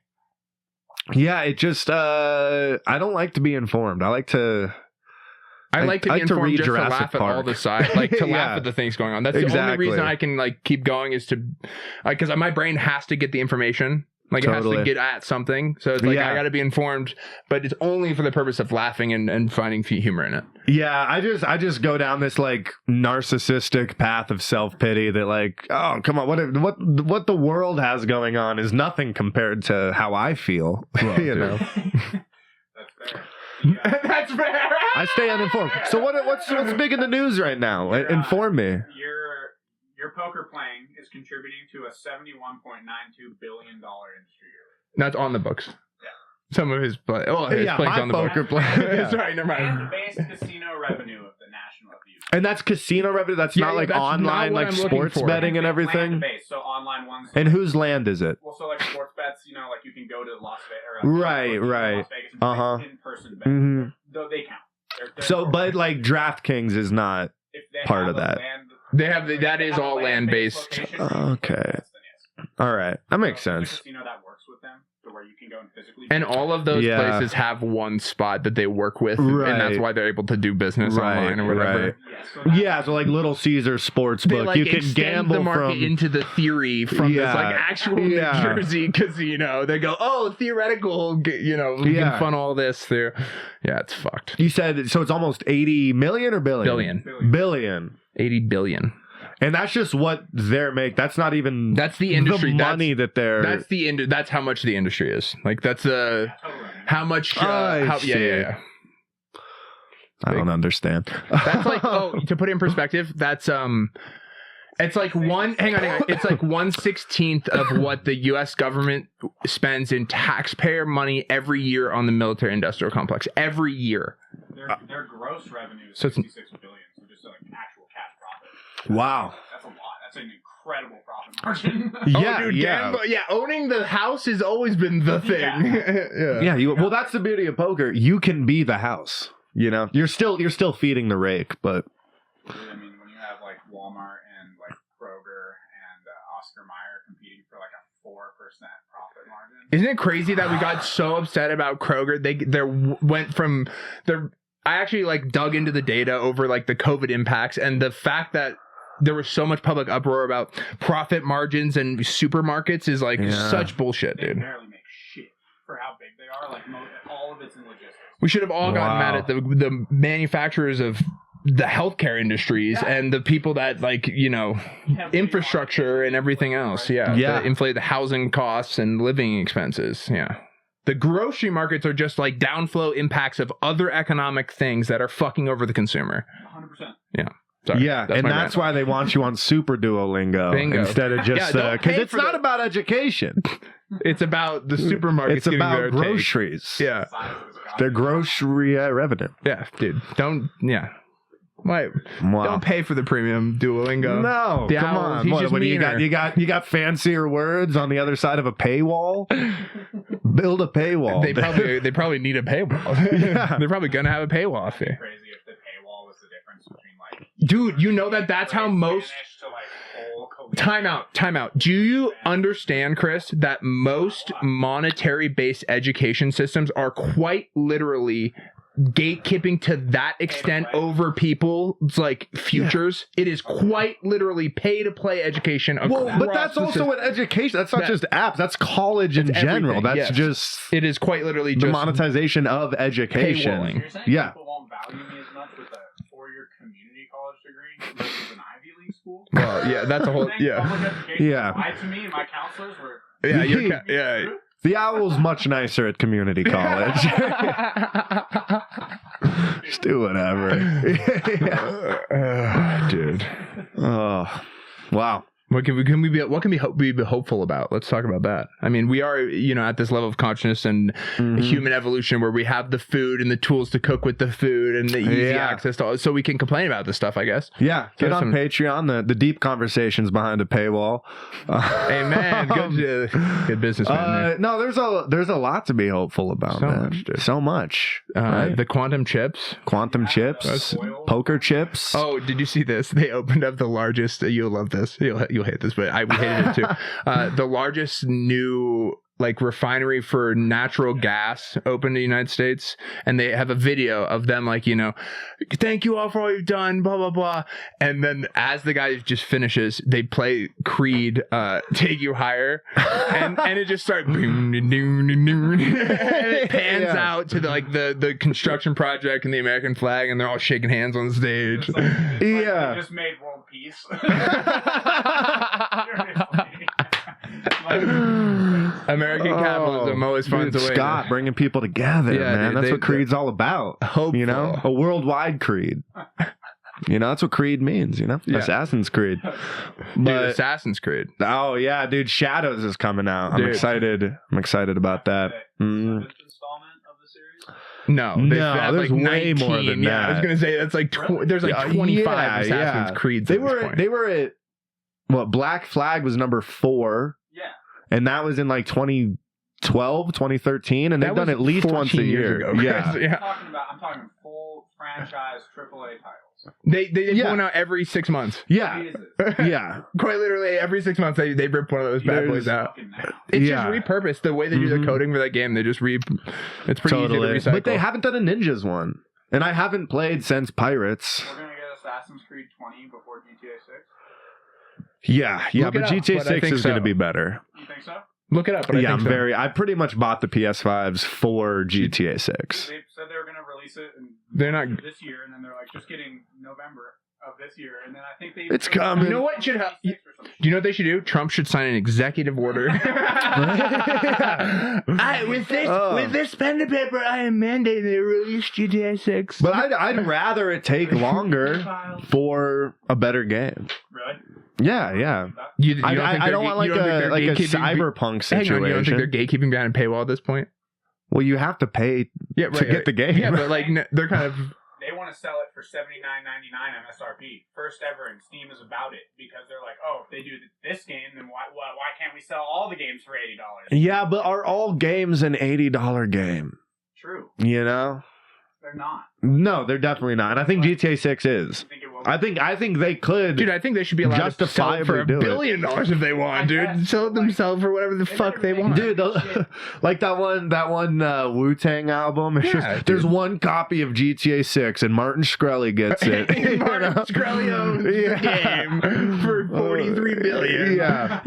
Yeah, it just I don't like to be informed. I like to be informed read just Jurassic to laugh at all Park. the sides, like to Yeah. laugh at the things going on. That's the only Exactly. reason I can like keep going is to, because my brain has to get the information. Like it has to Totally. get at something. So it's like Yeah. I got to be informed, but it's only for the purpose of laughing and finding humor in it. Yeah, I just go down this like narcissistic path of self-pity that like, oh, come on, what the world has going on is nothing compared to how I feel. You know. That's fair. That's fair. I stay uninformed. So what's big in the news right now? Inform me. Your poker playing is contributing to a $71.92 billion industry year. That's on the books. Yeah. Some of his play. Oh, his Yeah, playing's my on the poker books. play. Yeah. Sorry, never And the mind. base casino revenue of the national abuse. And that's casino revenue. That's Yeah, not yeah, like that's not online what like I'm looking sports for. betting and everything. Land-based, so online ones. And whose land is it? Well, so like sports bets, you know, like you can go to Las Vegas or Right. Las Vegas and Uh-huh. in-person bet. hmm Though they count. They're So, but like DraftKings is not. if they part have of a that. They have that is all land-based. location, Okay. then yes. All right, that makes So, sense. The casino that works with them, to where you can go and physically. And all of those Yeah. places have one spot that they work with, Right. and that's why they're able to do business online or whatever. right. Yeah, so that's- Yeah, so like Little Caesar Sportsbook, They like you can extend gamble the market from. into the theory from this Yeah. like actual Yeah. New Jersey casino. They go, oh, theoretical, we Yeah. can funnel all this through. Yeah, it's fucked. You said so. It's almost 80 million or billion. Billion. 80 billion. And that's just what they're That's not even. That's the industry. The money that they're. That's how much the industry is. Like that's totally. how much. I see. I don't understand. That's like to put it in perspective. That's It's like hang on. It's like 1/16 of what the U.S. government spends in taxpayer money every year on the military-industrial complex. Every year. Their gross revenue is So it's- 66 billion. So just like actual cash profit. Wow. That's a lot. That's an incredible profit margin. Yeah, dude, yeah. owning the house has always been the thing. Yeah. Well, that's the beauty of poker. You can be the house. You know, you're still feeding the rake, but. I mean, when you have like Walmart and like Kroger and Oscar Mayer competing for like a 4% profit margin. Isn't it crazy that we got so upset about Kroger? I actually like dug into the data over like the COVID impacts and the fact that there was so much public uproar about profit margins and supermarkets is like such bullshit, They dude. barely make shit for how big they are. Like all of it's in logistics. We should have all gotten Wow. mad at the manufacturers of the healthcare industries and the people that infrastructure and everything else. Yeah. Yeah. To inflate the housing costs and living expenses. Yeah. The grocery markets are just like downflow impacts of other economic things that are fucking over the consumer. 100%. Yeah. Sorry, Yeah, and that's why they want you on Super Duolingo Bingo. instead of just because it's not the... about education. It's about the supermarkets. It's about groceries. Yeah, their grocery revenue. Yeah, dude. Don't. Yeah. Why? Wow. Don't pay for the premium Duolingo. No, the come owl, on. What do you got? You got fancier words on the other side of a paywall. Build a paywall. They probably need a paywall. Yeah. They're probably gonna have a paywall fee. Crazy if the paywall was the difference between like. Dude, you know that's how most. Time out. Do you understand, Chris, that most monetary-based education systems are quite literally gatekeeping to that extent over people's like futures? It is quite literally pay-to-play education across but that's also an education. That's not just apps. That's college in general. That's just. It is quite literally the just monetization of education. paywalling. You're saying people won't value me as much with a 4-year community college degree versus an Ivy League school? Well, yeah, that's a whole Public education Yeah. lied to me, and my counselors were. Yeah. The Owl's much nicer at community college. Just do whatever. Dude. Oh, wow. What can we be hopeful about? Let's talk about that. I mean, we are, at this level of consciousness and human evolution where we have the food and the tools to cook with the food and the easy access to all, so we can complain about this stuff, I guess. Yeah, get on Patreon, the deep conversations behind a paywall. Amen. Good businessman. No, there's a lot to be hopeful about, man. So much. Right? The quantum chips, poker chips. Oh, did you see this? They opened up the largest. You'll love this. You'll hate this, but we hated it too. The largest new refinery for natural gas opened in the United States, and they have a video of them thank you all for all you've done, blah blah blah, and then as the guy just finishes, they play Creed, Take You Higher, and it just starts and it pans out to the construction project and the American flag, and they're all shaking hands on the stage. They just made world peace. American capitalism always finds a way. Scott bringing people together, man. That's what Creed's all about. Hopeful. A worldwide Creed. That's what Creed means, Assassin's Creed. Assassin's Creed. Oh yeah, dude, Shadows is coming out. I'm excited about that. Installment of the series? No, there's way 19, more than that. I was gonna say that's there's 25 Assassin's Creeds. They were at Black Flag was number 4. Yeah. And that was in 2012, 2013, and they've done at least once a year. Ago, yeah. I'm talking full franchise AAA titles. They point out every 6 months. Yeah. Jesus. Yeah. Quite literally every 6 months they rip one of those bad boys out. It's just repurposed. The way they do the coding for that game, they just it's pretty easy to recycle. But they haven't done a Ninjas one. And I haven't played since Pirates. We're gonna get Assassin's Creed 20 before GTA 6. Yeah, but GTA 6 is going to be better. You think so? Look it up. But I pretty much bought the PS5s for GTA 6. They said they were going to release it this year, and then they're just kidding, November of this year, and then I think it's coming. You know what should happen? Do you know what they should do? Trump should sign an executive order. With this pen and paper, I am mandated to release GTA 6. But I'd rather it take longer for a better game. Really? Yeah. I don't want a cyberpunk situation. Hang on, you don't think they're gatekeeping behind a paywall at this point? Well, you have to pay to get the game. Yeah, but they're kind of. They want to sell it for $79.99 MSRP. First ever, and Steam is about it because they're like, oh, if they do this game, then why can't we sell all the games for $80? Yeah, but are all games an $80 game? True. They're not. No, they're definitely not. And I think GTA 6 is. I think they could. Dude, I think they should be allowed to sell it for $1 billion if they want, dude. Sell it themselves for whatever the fuck they want. Dude, like that one Wu-Tang album. It's just there's one copy of GTA 6 and Martin Shkreli gets it. Martin Shkreli owns the game for $43 billion. Yeah.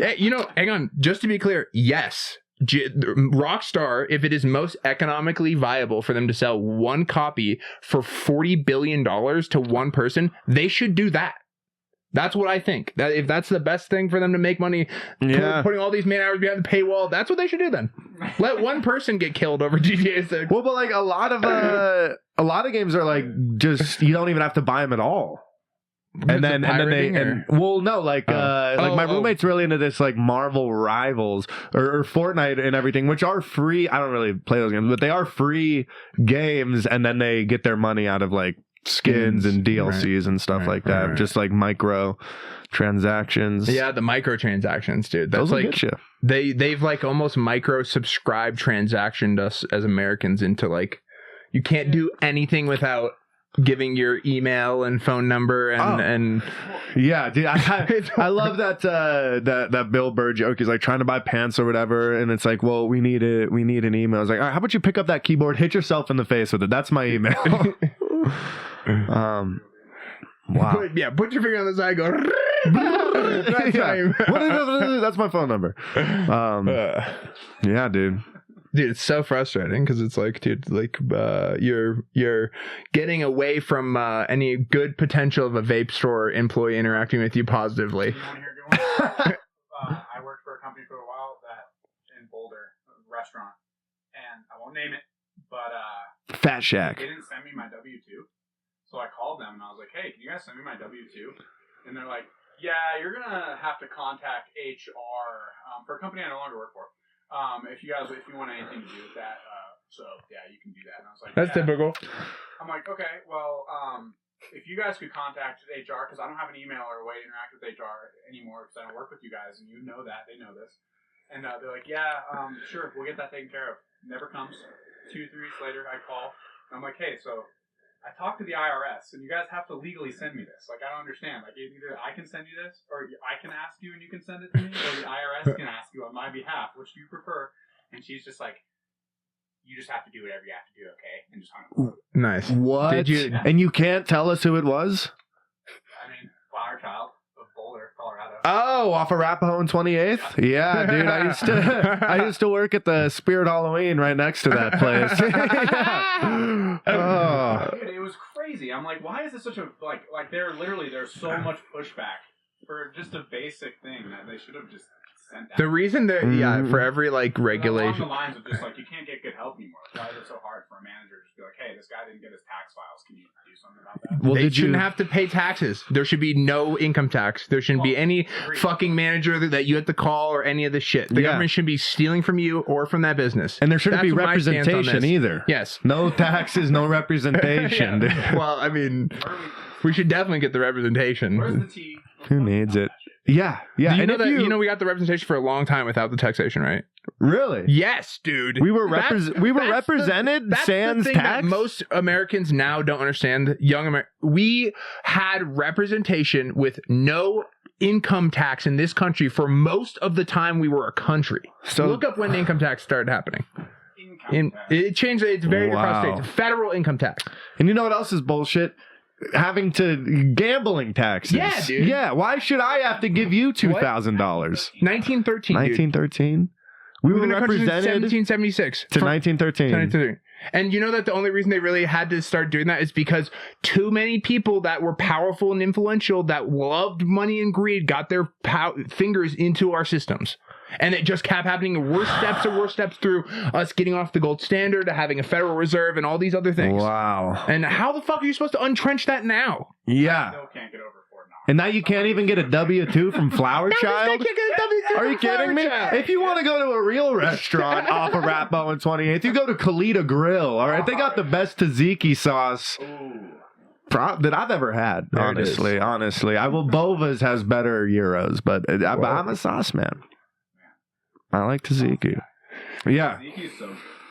Hang on. Just to be clear, yes. Rockstar, if it is most economically viable for them to sell one copy for $40 billion to one person, they should do that. That's what I think. That if that's the best thing for them to make money, putting all these man hours behind the paywall, that's what they should do then. Let one person get killed over GTA 6. Well, but like a lot of games are like just you don't even have to buy them at all. And then my roommate's really into this like Marvel Rivals or Fortnite and everything, which are free. I don't really play those games, but they are free games, and then they get their money out of like skins and DLCs and stuff like that, just like micro transactions. Yeah, the microtransactions, dude. That's those like get you. They've like almost micro subscribed transactioned us as Americans into like you can't do anything without giving your email and phone number and yeah, dude. I love that Bill Burr joke. He's like trying to buy pants or whatever, and it's like, well, we need an email. I was like, all right, how about you pick up that keyboard, hit yourself in the face with it? That's my email. Wow. Yeah, put your finger on the side. Go. That's my phone number. Yeah, dude. Dude, it's so frustrating because it's like, dude, like you're getting away from any good potential of a vape store employee interacting with you positively. You want to hear a good one? I worked for a company for a while in Boulder, a restaurant, and I won't name it, but Fat Shack. They didn't send me my W-2, so I called them and I was like, "Hey, can you guys send me my W-2?" And they're like, "Yeah, you're gonna have to contact HR for a company I no longer work for. If you want anything to do with that, so yeah, you can do that." And I was like, "That's typical." I'm like, "Okay, well, if you guys could contact HR, because I don't have an email or a way to interact with HR anymore, because I don't work with you guys, and you know that, they know this." And they're like, "Yeah, sure, we'll get that taken care of." Never comes. 2-3 weeks later, I call, and I'm like, "Hey, so I talked to the IRS, and you guys have to legally send me this. Like, I don't understand. Like, either I can send you this, or I can ask you and you can send it to me, or the IRS can ask you on my behalf. Which do you prefer?" And she's just like, "You just have to do whatever you have to do, okay?" And just hung up. Nice. What? Did you? And you can't tell us who it was? I mean, Flower Child of Boulder, Colorado. Oh, off of Arapahoe and 28th? Yeah, dude. I used to work at the Spirit Halloween right next to that place. Oh. Dude, it was crazy. I'm like, why is this such a like there's so much pushback for just a basic thing that they should have just sent out. The reason that for every like regulation, along the lines of just like you can't get good help anymore. Why is it so hard for a manager to just be like, "Hey, this guy didn't get his tax files. Can you do something about that?" Well, they shouldn't have to pay taxes. There should be no income tax. There shouldn't be any fucking manager that you have to call or any of this shit. The government shouldn't be stealing from you or from that business. And there shouldn't be representation either. Yes. No taxes, no representation. Well, I mean, we should definitely get the representation. Where's the tea? Who needs it? Yeah. Do you know that we got the representation for a long time without the taxation, right? Really? Yes, dude. We were represented that's sans the thing tax. That most Americans now don't understand. We had representation with no income tax in this country for most of the time we were a country. So look up when income tax started happening. It changed. It's very across states. Federal income tax. And you know what else is bullshit? Having to gambling taxes. Yeah, dude. Yeah, why should I have to give you $2,000? 1913. 1913. We were represented 1776 to 1913. And you know that the only reason they really had to start doing that is because too many people that were powerful and influential that loved money and greed got their fingers into our systems. And it just kept happening. Worse steps through us getting off the gold standard, having a Federal Reserve, and all these other things. Wow. And how the fuck are you supposed to untrench that now? Yeah. I still can't get over Fort Knox. And now you can't even get a W-2 from Flower Child? Are you kidding me? If you want to go to a real restaurant off of Arapahoe and 28th, you go to Kalita Grill, all right? They got the best tzatziki sauce that I've ever had, honestly. Bova's has better gyros, but I'm a sauce man. I like tzatziki. Yeah.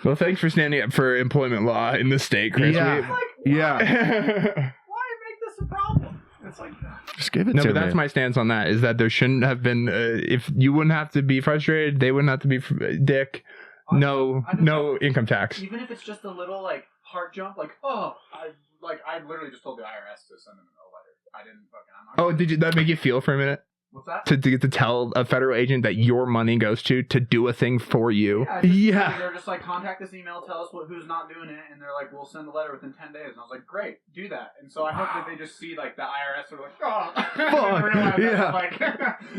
Well, thanks for standing up for employment law in the state, Chris. Yeah. Why make this a problem? It's like just give it to me. No, but that's my stance on that. Is that there shouldn't have been. If you wouldn't have to be frustrated, they wouldn't have to be dick. No income tax. Even if it's just a little like heart jump, like I literally just told the IRS to send them a letter. I didn't fucking. Oh, did that make you feel for a minute? What's that? To get to tell a federal agent that your money goes to do a thing for you. Yeah. They're just like, contact this email, tell us who's not doing it, and they're like, we'll send the letter within 10 days. And I was like, great, do that. And so I hope that they just see like the IRS are like, oh, like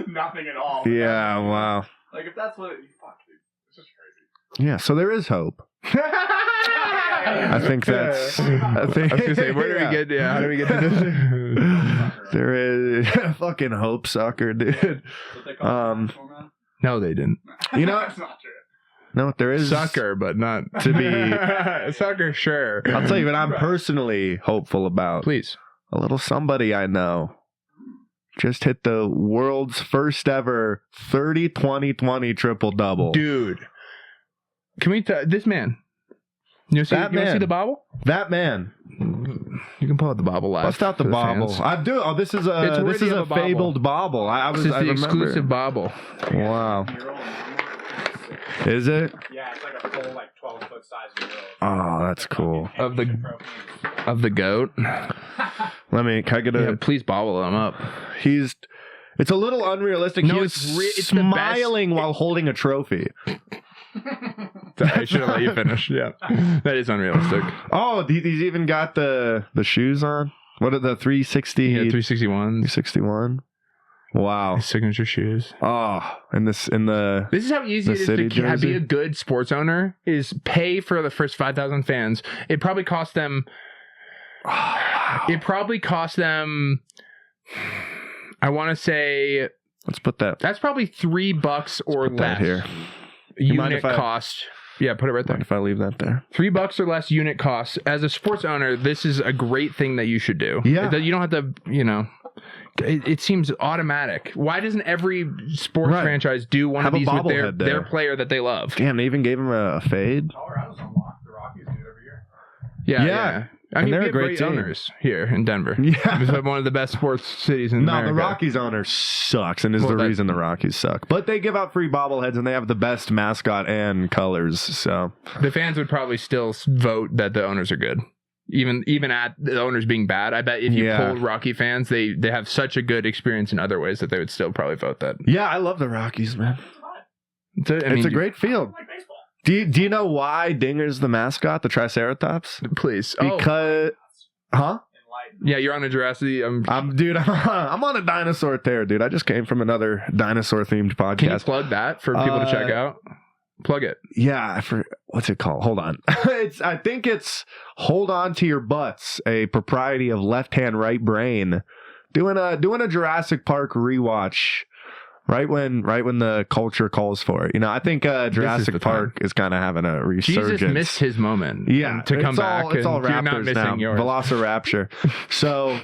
nothing at all. Yeah, wow. Like if that's what fuck, dude, it's just crazy. Yeah, so there is hope. I think that's. I was gonna say, where do we get? Yeah, how do we get to this? There is fucking hope sucker, dude. No, they didn't. You know, That's not true. no, there is Sucker, but not to be. sucker. Sure. I'll tell you what I'm personally hopeful about. Please. A little somebody I know just hit the world's first ever 30-20-20 triple double. Dude, can we? This man. You want to see the bobble? That man. You can pull out the bobble live. Bust out the for bobble. fans. I do. Oh, this is It's worthy a of a bobble. fabled bobble. I This is the remember. exclusive bobble. Wow. Mural. Is it? Yeah, it's like a full 12-foot size mural. Oh, that's cool. Of the goat. Let me. Can I get a? Yeah, please bobble him up. It's a little unrealistic. No, He's it's the best. smiling while holding a trophy. I should have let you finish. Yeah, that is unrealistic. Oh, he's even got the shoes on. What are the 360? Yeah, 361. 361. Wow. His signature shoes. Oh, this is how easy The it is city to jersey? be a good sports owner. Is pay for the first 5,000 fans. It probably cost them. It probably cost them. I want to say let's put that. that's probably $3 or Put that less. here. You mind Unit if I- cost. Yeah, put it right there. If I leave that there. $3 or less unit cost. As a sports owner, this is a great thing that you should do. Yeah. You don't have to, it seems automatic. Why doesn't every sports Right. franchise do one Have of a these with bobblehead there. their player that they love? Damn, they even gave him a fade. Colorado's on lock. The Rockies do it every year. Yeah. I And mean, they're we a have great great team. owners here in Denver. Yeah. It's one of the best sports cities in No, America. the Rockies owner sucks and is Well, the that- reason the Rockies suck. But they give out free bobbleheads and they have the best mascot and colors. So The fans would probably still vote that the owners are good. Even at the owners being bad, I bet if you Yeah. polled Rocky fans, they have such a good experience in other ways that they would still probably vote that. yeah, I love the Rockies, man. It's It's a great field. Like baseball. Do you know why Dinger's the mascot, the Triceratops? Please. Because huh? Enlightened. Yeah, you're on a Jurassic. I'm on a dinosaur tear, dude. I just came from another dinosaur themed podcast. Can you plug that for people to check out? Plug it. Yeah, what's it called? Hold on. I think it's Hold On to Your Butts, a propriety of Left Hand Right Brain. Doing a Jurassic Park rewatch right when the culture calls for it. I think Jurassic the Park is kind of having a resurgence. Jesus missed his moment. Yeah, to come back. It's all and you're Raptors not missing now. yours. Velociraptor. So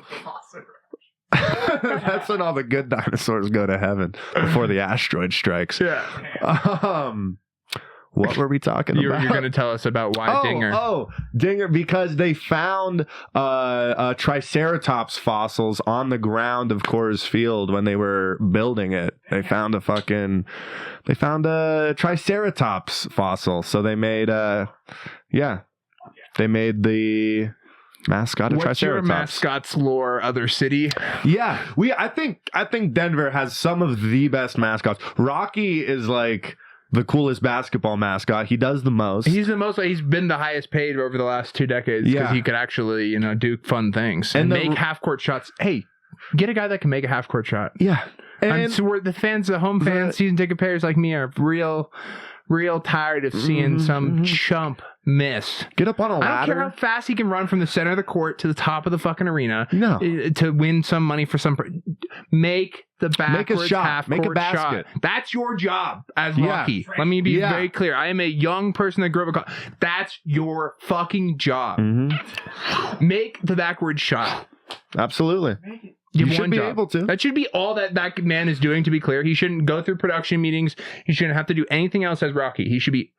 that's when all the good dinosaurs go to heaven before the asteroid strikes. Yeah. What were we talking You're about? going to tell us about why Dinger. Dinger, because they found Triceratops fossils on the ground of Coors Field when they were building it. They found a Triceratops fossil. So they made the mascot of What's your Triceratops. mascot's lore, other city? Yeah, I think Denver has some of the best mascots. Rocky is like the coolest basketball mascot. He does the most. He's been the highest paid over the last 2 decades because Yeah. he could actually, do fun things And and the- make half court shots. Hey, get a guy that can make a half court shot. Yeah, and So we're the fans, the home fans, season ticket payers like me are real tired of seeing some chump miss. get up on a I don't care how ladder. fast he can run from the center of the court to the top of the fucking arena No. to win some money for some. Make the backwards shot. half Make a court basket. shot. That's your job as Yeah. Rocky. Let me be Yeah. very clear. I am a young person that grew up. That's your fucking job. Mm-hmm. Make the backward shot. Absolutely. You You have should one be job. able to. That should be all that man is doing, to be clear. He shouldn't go through production meetings. He shouldn't have to do anything else as Rocky. He should be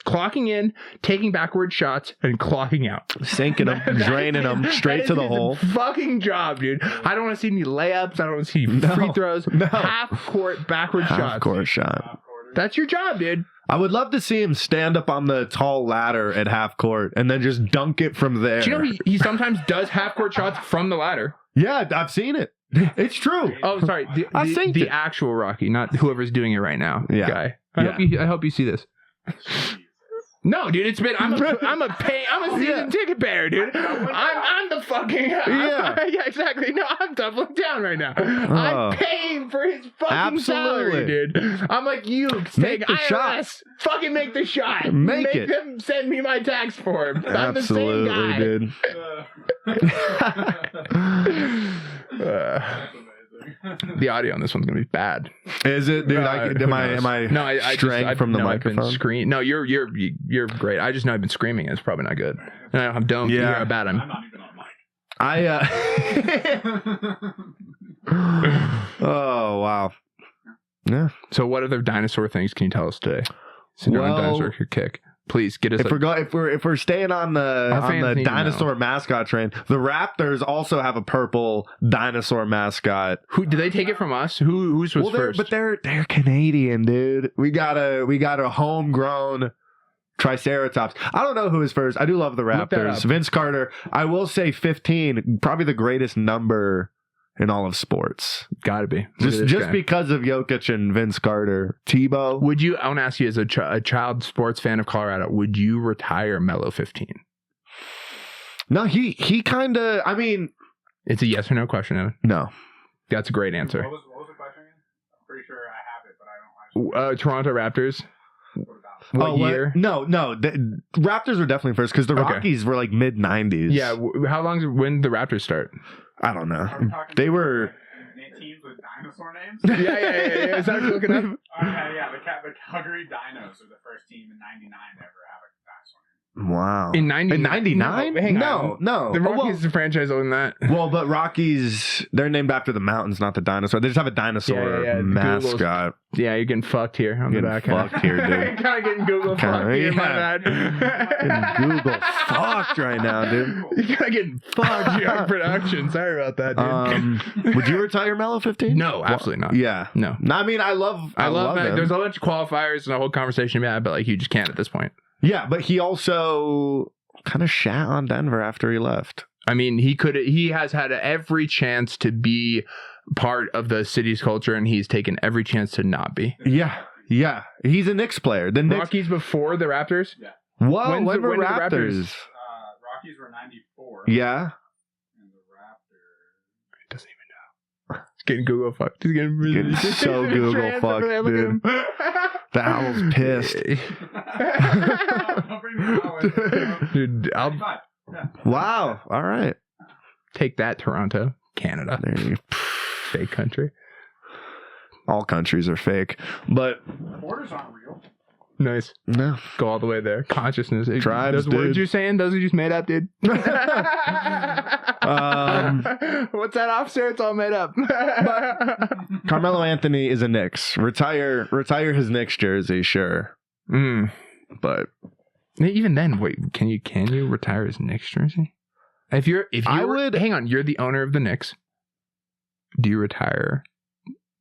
clocking in, taking backward shots, and clocking out. Sinking them, draining them straight to the hole. Fucking job, dude. I don't want to see any layups. I don't want to see any No, free throws. no. Half court backward shots. Half court shot. That's your job, dude. I would love to see him stand up on the tall ladder at half court and then just dunk it from there. Do you know he sometimes does half court shots from the ladder? Yeah, I've seen it. It's true. Oh, sorry. I synced The it. actual Rocky, not whoever's doing it right now. Yeah. Guy. Yeah. I hope you see this. No, dude, it's been. I'm a season ticket bearer, dude. I'm the fucking. Yeah, exactly. No, I'm doubling down right now. I'm paying for his fucking salary, dude. I'm like, you take the IRS. shot. Fucking make the shot. Make it. them send me my tax form. I'm Absolutely, the same guy. That's amazing. The audio on this one's gonna be bad. Is it, dude? Am I No, I straying from the microphone? No, you're great. I just know I've been screaming. It's probably not good. And I don't hear how bad I'm I'm. not even on mic. Oh wow. Yeah. So, what other dinosaur things can you tell us today? So, no dinosaur could kick. Please get us. If we're staying on the dinosaur mascot train, the Raptors also have a purple dinosaur mascot. Who did they take it from us? Who's was first? But they're Canadian, dude. We got a homegrown Triceratops. I don't know who is first. I do love the Raptors. Vince Carter. I will say 15, probably the greatest number in all of sports. Gotta be. Just because of Jokic and Vince Carter. Tebow. Would you, I want to ask you as a child sports fan of Colorado, would you retire Melo 15? No, he kind of, I mean. It's a yes or no question, Evan. No. That's a great answer. What was the question again? I'm pretty sure I have it, but I don't. Toronto Raptors. What about What year? No. The Raptors were definitely first because the Rockies were like mid 90s. Yeah. When did the Raptors start? I don't know. Are we talking They were teams with dinosaur names? Yeah. Is that looking up? Yeah. The Calgary Dinos are the first team in '99 to ever have a dinosaur name. wow. In 99? No, hang on. No. The Rockies is a franchise older than that. Well, but Rockies, they're named after the mountains, not the dinosaur. They just have a dinosaur mascot. Yeah, you're getting fucked here on the back. Fucked here, dude. Kind of getting Google fucked here, my bad. Getting Google fucked right now, dude. You're kind of getting fucked here on production. Sorry about that, dude. Would you retire Melo 15? No, absolutely not. Yeah. No. I mean, I love him. There's a bunch of qualifiers and a whole conversation to be had, but like you just can't at this point. Yeah, but he also kind of shat on Denver after he left. I mean, he has had every chance to be part of the city's culture, and he's taken every chance to not be. Yeah. He's a Knicks player. The Knicks Rockies before the Raptors? Yeah. Whoa, when were the Raptors? Rockies were '94. Yeah. And the Raptors. He doesn't even know. He's getting Google fucked. He's getting really Getting so Google fucked, dude. The owl's pissed. Don't bring me that one. Dude, I'll 95. Yeah. Wow. All right. take that, Toronto, Canada. There you go. Fake country. All countries are fake, but Borders aren't real. Nice. no. Go all the way there. Consciousness. Tribes, those dude. words you're saying, those are just made up, dude. What's that, officer? It's all made up. Carmelo Anthony is a Knicks. Retire his Knicks jersey, sure. But even then, wait, can you retire his Knicks jersey? If you hang on, you're the owner of the Knicks. Do you retire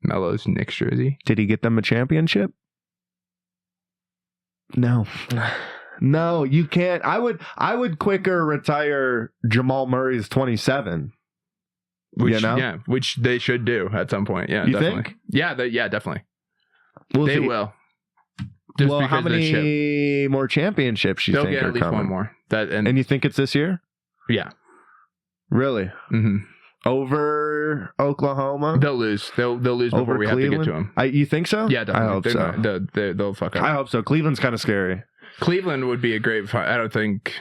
Melo's Knicks jersey? did he get them a championship? No. No, you can't. I would quicker retire Jamal Murray's 27. Which they should do at some point. Yeah, you definitely. think? Yeah, definitely. We'll they see. will. Just well, how many more championships you They'll think get are at least coming? one more. And you think it's this year? yeah. Really? Mm-hmm. Over Oklahoma? They'll lose. They'll lose before Over we Cleveland? have to get to them. You think so? Yeah, definitely. I hope so. They'll fuck up. I hope so. Cleveland's kind of scary. Cleveland would be a great fight. I don't think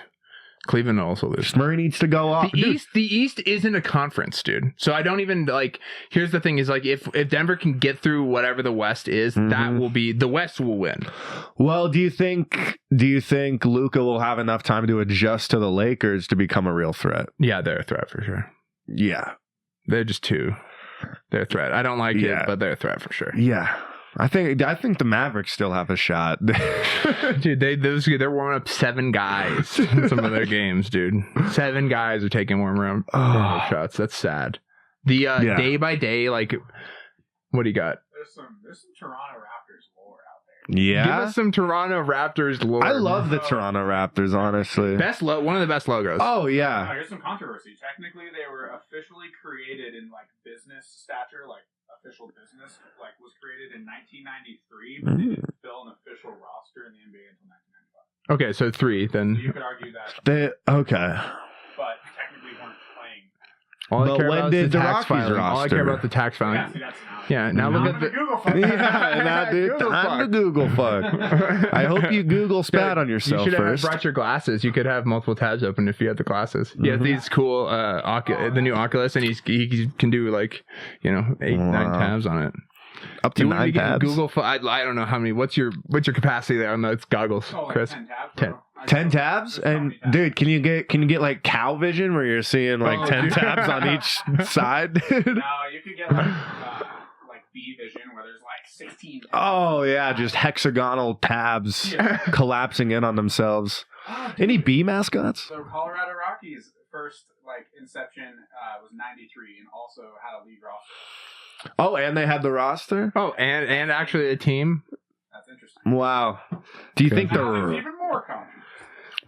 Cleveland will also lose. Murray needs to go off. The East isn't a conference, dude. So I don't even here's the thing is if Denver can get through whatever the West is, that will be the West will win. Well, do you think Luka will have enough time to adjust to the Lakers to become a real threat? Yeah, they're a threat for sure. Yeah. They're just two. They're a threat. I don't like it, but they're a threat for sure. Yeah. I think the Mavericks still have a shot. Dude, they're warming up 7 guys in some of their games, dude. 7 guys are taking warm shots. That's sad. The day by day, what do you got? There's some Toronto Raptors lore out there. Yeah. Give us some Toronto Raptors lore. I love the Toronto Raptors, honestly. One of the best logos. Oh, yeah. Here's some controversy. Technically, they were officially created in business stature, official business, was created in 1993, but they didn't fill an official roster in the NBA until Okay, so 3 So then. you could argue that, Okay. but technically weren't playing. All But I care when about did is the the tax Rockies filing. All I care roster? about the tax filing. Yeah, see, that's Yeah, now now look I'm at gonna the. Google fuck. Yeah, nah, dude. Google Time to fuck. Google fuck. I hope you Google spat on yourself You should have first. brought your glasses. You could have multiple tabs open if you had the glasses. He has these cool the new Oculus, and he can do like 8, 9 tabs on it. Up to You wouldn't 9 be getting tabs. Google. I don't know how many. What's your capacity there on those goggles, Oh, like Chris? 10 tabs, 10. bro. I 10 don't- tabs, there's so and many tabs. dude, can you get like cow vision where you're seeing like Oh, 10 dude. tabs on each side? No, you could get like B vision where there's like 16 tabs. Oh yeah, just hexagonal tabs Yeah. collapsing in on themselves. Oh, dude. Any bee mascots? So Colorado Rockies first inception was 93 and also had a league roster. Oh, and they had the roster. Oh, and actually a team. That's interesting. Wow. Do you think Now there's the even more coming.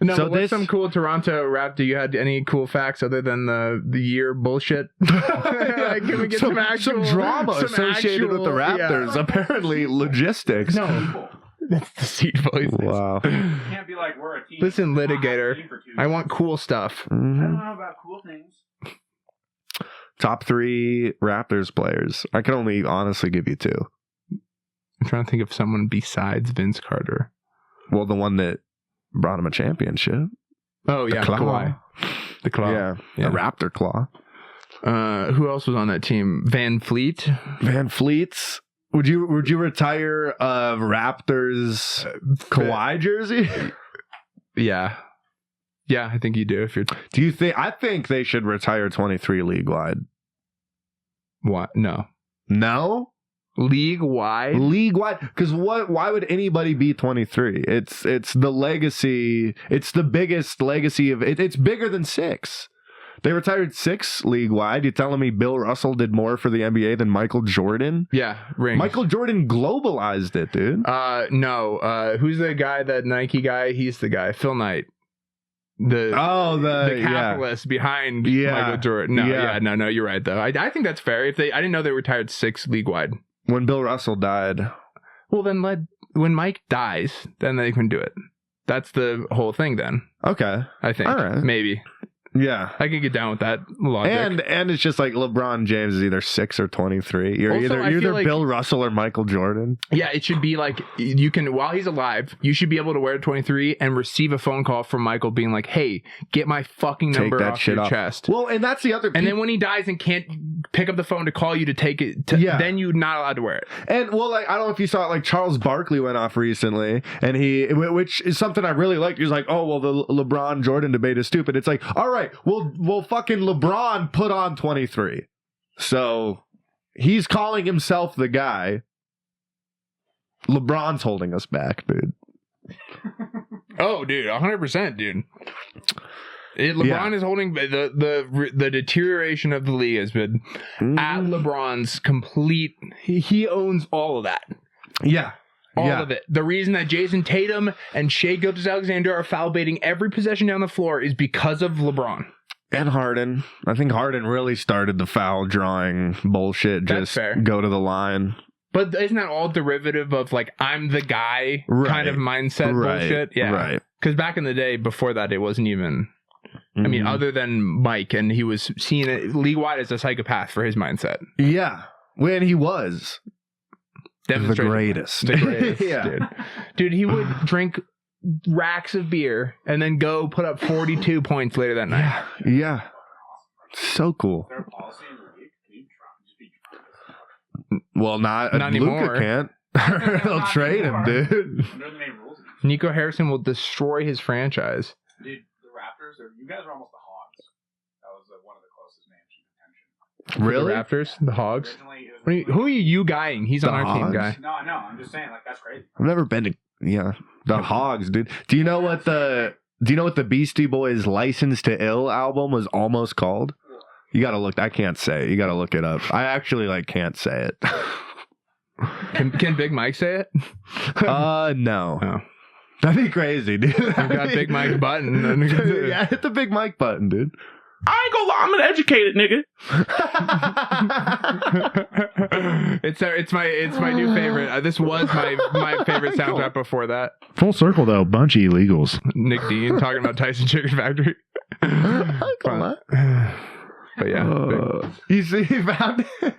No, So but what's this- some cool Toronto rap? Do you had any cool facts other than the year bullshit? Like, can we get some actual drama some associated with the actual- Raptors? yeah. Apparently, logistics. No, People. that's deceitful. Wow. You can't be like, we're a team. Listen, We're not a litigator, team for 2 I years. want cool stuff. I Mhm. don't know about cool things. Top 3 Raptors players. I can only honestly give you 2. I'm trying to think of someone besides Vince Carter. Well, the one that brought him a championship. Oh The yeah, Claw. Kawhi. The Claw. Yeah, Yeah. the Raptor Claw. Who else was on that team? Van Fleet. Van Fleet's. Would you retire a Raptors Kawhi jersey? Yeah. Yeah, I think you do if you're. Do you think? I think they should retire 23 league wide. What? No. No, League wide. league wide. Because what? Why would anybody be 23? It's the legacy. It's the biggest legacy of it. It's bigger than 6. They retired 6 league wide. You telling me Bill Russell did more for the NBA than Michael Jordan? Yeah, rings. Michael Jordan globalized it, dude. No. Who's the guy? That Nike guy? He's the guy. Phil Knight. The capitalist behind Yeah. Michael Jordan. No, Yeah. no. You're right though. I think that's fair. I didn't know they retired 6 league wide. When Bill Russell died. Well, then when Mike dies, then they can do it. That's the whole thing. Then Okay. I think All right. maybe Yeah. I could get down with that logic. And it's just like LeBron James is either 6 or 23. You're Also, I either feel like- Bill Russell or Michael Jordan. Yeah, it should be like you can, while he's alive, you should be able to wear 23 and receive a phone call from Michael being like, "Hey, get my fucking number Take that off shit your off. chest." Well, and that's the other. And then when he dies and can't pick up the phone to call you to take it, Yeah. then you're not allowed to wear it. And well, like I don't know if you saw it, like Charles Barkley went off recently, and which is something I really liked. He was like, "Oh well, the LeBron Jordan debate is stupid." It's like, all right, well, fucking LeBron put on 23, so he's calling himself the guy. LeBron's holding us back, dude. Oh, dude, 100%, dude. LeBron Yeah. is holding the deterioration of the league has been at LeBron's complete. He owns all of that. Yeah. All Yeah. of it. The reason that Jason Tatum and Shai Gilgeous-Alexander are foul baiting every possession down the floor is because of LeBron. And Harden. I think Harden really started the foul drawing bullshit. That's Just fair. go to the line. But isn't that all derivative of like I'm the guy kind of mindset bullshit? Yeah. Right. Because back in the day, before that, it wasn't even. I mean, Mhm. other than Mike, and he was seen league wide as a psychopath for his mindset. Yeah. When he was the Demonstration. greatest. The greatest, Yeah. dude. He would drink racks of beer and then go put up 42 points later that night. Yeah. So cool. Is there a policy in the league? Can you just be drunk? Well, not Not anymore. Luka can't. They'll Not trade him, anymore. dude. Under the main rules. Nico Harrison will destroy his franchise. Dude, the Raptors, you guys are almost the Hogs. That was one of the closest names in contention. Really? The Raptors, the Hogs. Originally, it was What are you, who are you guying? He's on The our team, Hogs? guy. No, I know. I'm just saying, like, that's crazy. I've never been to the Hogs, dude. Do you know what the Beastie Boys License to Ill album was almost called? You gotta look. I can't say it. You gotta look it up. I actually can't say it. Can Big Mike say it? No. Oh. That'd be crazy, dude. You got Big Mike's button. Yeah, hit the Big Mike button, dude. I ain't gonna lie, I'm an educated nigga. It's my new favorite. This was my favorite soundtrack before that. Full circle though, bunch of illegals. Nick Dean talking about Tyson Chicken Factory. But yeah, you see, you found it. Yeah.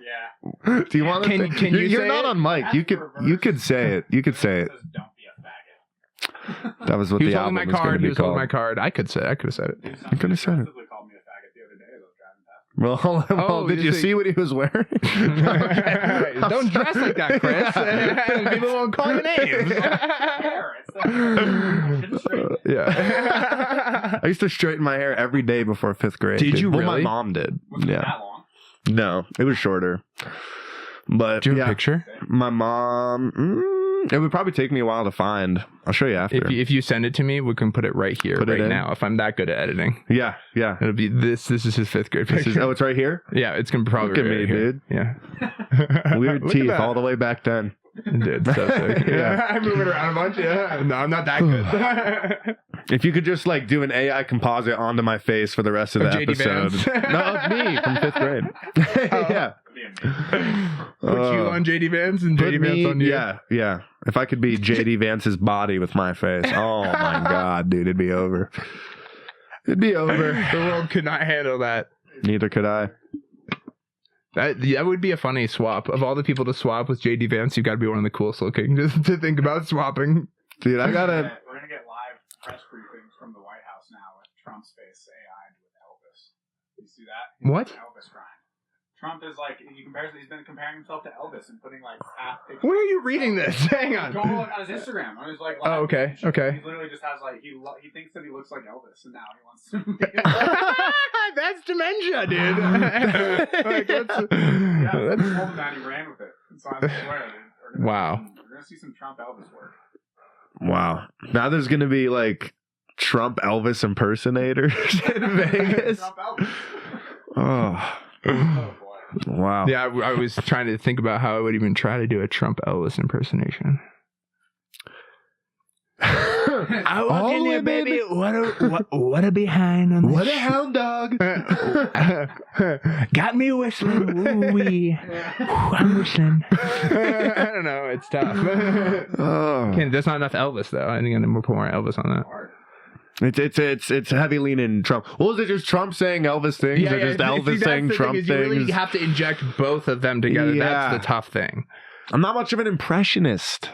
Do you want to? Can you You're say not it? on mic. You could say it. You could say it. Says, don't be a faggot. That was what He was the holding album my was going card. to He be was holding called. my card. I could have said it. You could have said it. He called me a faggot the other day as I was driving past. Well, did you see what he was wearing? Okay. Don't dress like that, Chris. People won't call you names. Yeah. I used to straighten my hair every day before 5th grade. Did you Well, really? my mom did. Was it Yeah. that long? No, it was shorter. But Do you have yeah, a picture? my mom. It would probably take me a while to find. I'll show you after. If you send it to me, we can put it right here, Put it right in? now. If I'm that good at editing, Yeah. it'll be this. This is his 5th grade picture. Oh, it's right here. Yeah, it's gonna probably Look at right me, here. dude. Yeah. Weird Look at teeth that. all the way back then. Dude, so sick. Yeah. I move it around a bunch. Yeah. No, I'm not that good. If you could just like do an AI composite onto my face for the rest of the JD episode. Vance. No, of me from 5th grade. Yeah. Put you on JD Vance and Put JD Vance me, on you. yeah. If I could be JD Vance's body with my face, oh my god, dude, it'd be over. It'd be over. The world could not handle that. Neither could I. That would be a funny swap. Of all the people to swap with JD Vance, you've got to be one of the coolest looking just to think about swapping. Dude, I gotta. We're gonna get live press briefings from the White House now with Trump's face AI with Elvis. You see that? What? Elvis grind. Trump is like he's been comparing himself to Elvis and putting like half pictures. Where are you reading this? Hang on. Go look on his Instagram. I was like, Oh, okay, okay. He literally just has like he thinks that he looks like Elvis, and now he wants to. That's dementia, dude. Like, Yeah, that's- that's told him that he ran with it. So I swear, dude, Wow. We're gonna see some Trump Elvis work. Wow. Now there's gonna be like Trump Elvis impersonators in Vegas. Trump Elvis. Oh. Oh boy. Wow. Yeah, I was trying to think about how I would even try to do a Trump Elvis impersonation. I walk in there, baby. What a behind on What a hound dog. Got me whistling. Ooh-wee. I'm whistling. I don't know. It's tough. Oh. There's not enough Elvis though. I think I'm gonna put more Elvis on that. It's heavy leaning Trump. Well, is it just Trump saying Elvis things or just Elvis saying Trump things? You really have to inject both of them together. Yeah. That's the tough thing. I'm not much of an impressionist.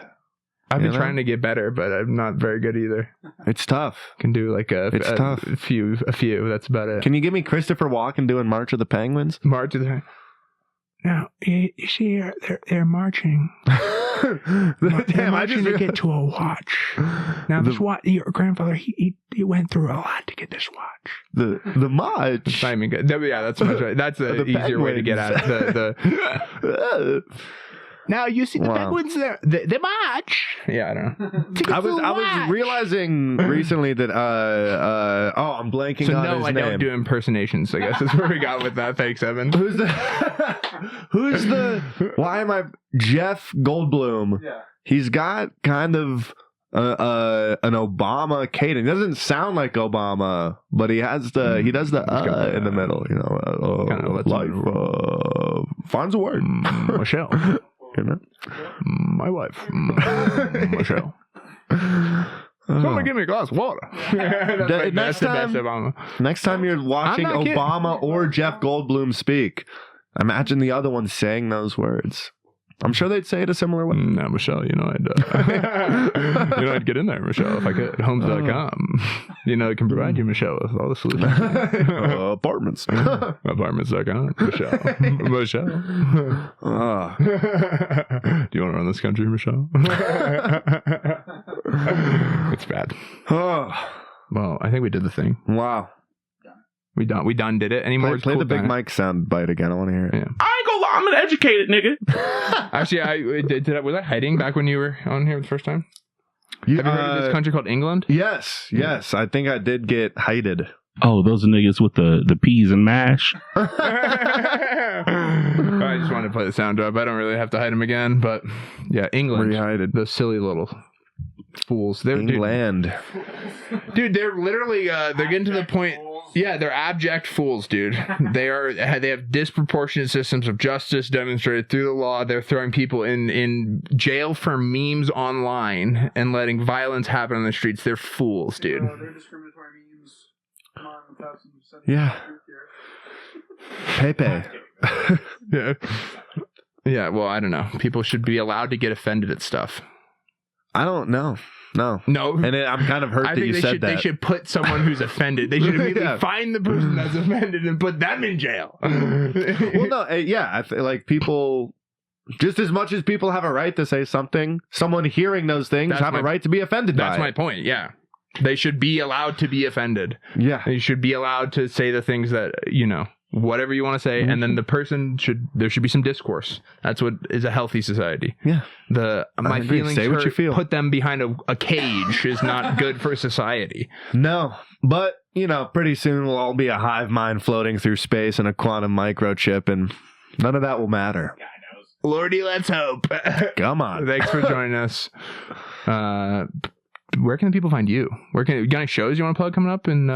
I've been You know? trying to get better, but I'm not very good either. It's tough. Can do like It's tough. a few. That's about it. Can you give me Christopher Walken doing March of the Penguins? March of the. Now you see, they're marching. Damn, I just to get to a watch. Now this watch, your grandfather, he went through a lot to get this watch. the march. It's not even good. Yeah, that's much right. That's an The easier way to get at it. The Now you see the Wow. penguins there. The march. Yeah, I don't know. I was realizing recently that I'm blanking So on no, his I name. don't do impersonations. I guess is where we got with that. Thanks, Evan. Who's the why am I Jeff Goldblum? Yeah. He's got kind of an Obama cadence. He doesn't sound like Obama, but he does the in the middle, you know. Kinda lets Life finds a word. Michelle, You know? my wife, Michelle. Somebody give me a glass of water. That's the best Obama. Next time you're watching I'm not kidding. Obama or Jeff Goldblum speak, imagine the other one saying those words. I'm sure they'd say it a similar way. No, Michelle, I'd get in there, Michelle, if I could. Homes.com. It can provide you, Michelle, with all the solutions. Apartments. Apartments.com. Michelle. Do you want to run this country, Michelle? It's bad. Well, I think we did the thing. Wow. We done did it. Any more? Play the big mic sound bite again. I want to hear it. Yeah. I ain't gonna lie, I'm an educated nigga. Actually, was I hiding back when you were on here the first time? You, Have you heard of this country called England? Yes. I think I did get heighted. Oh, those are niggas with the peas and mash. I just wanted to play the sound drop. I don't really have to hide them again, but yeah, England. Re-heighted. Those silly little fools. They're England. Dude, they're literally they're getting to the point. Yeah, they're abject fools, dude. They have disproportionate systems of justice demonstrated through the law. They're throwing people in jail for memes online and letting violence happen on the streets. They're fools, dude. They're discriminatory memes. Come on, let's have some Yeah. Pepe. Yeah. Yeah, well, I don't know. People should be allowed to get offended at stuff. I don't know. No. And I'm kind of hurt I that think you said that. They should put someone who's offended. They should immediately Yeah. find the person that's offended and put them in jail. Well, no, I feel like people, just as much as people have a right to say something, someone hearing those things have a right to be offended by it. That's my point, yeah. They should be allowed to be offended. Yeah. They should be allowed to say the things that, whatever you want to say, and then there should be some discourse. That's what is a healthy society. Yeah. My feelings say what hurt, you feel. put them behind a cage is not good for society. No, but, pretty soon we'll all be a hive mind floating through space in a quantum microchip, and none of that will matter. Guy knows. Lordy, let's hope. Come on. Thanks for joining us. Where can people find you? You got any shows you want to plug coming up? And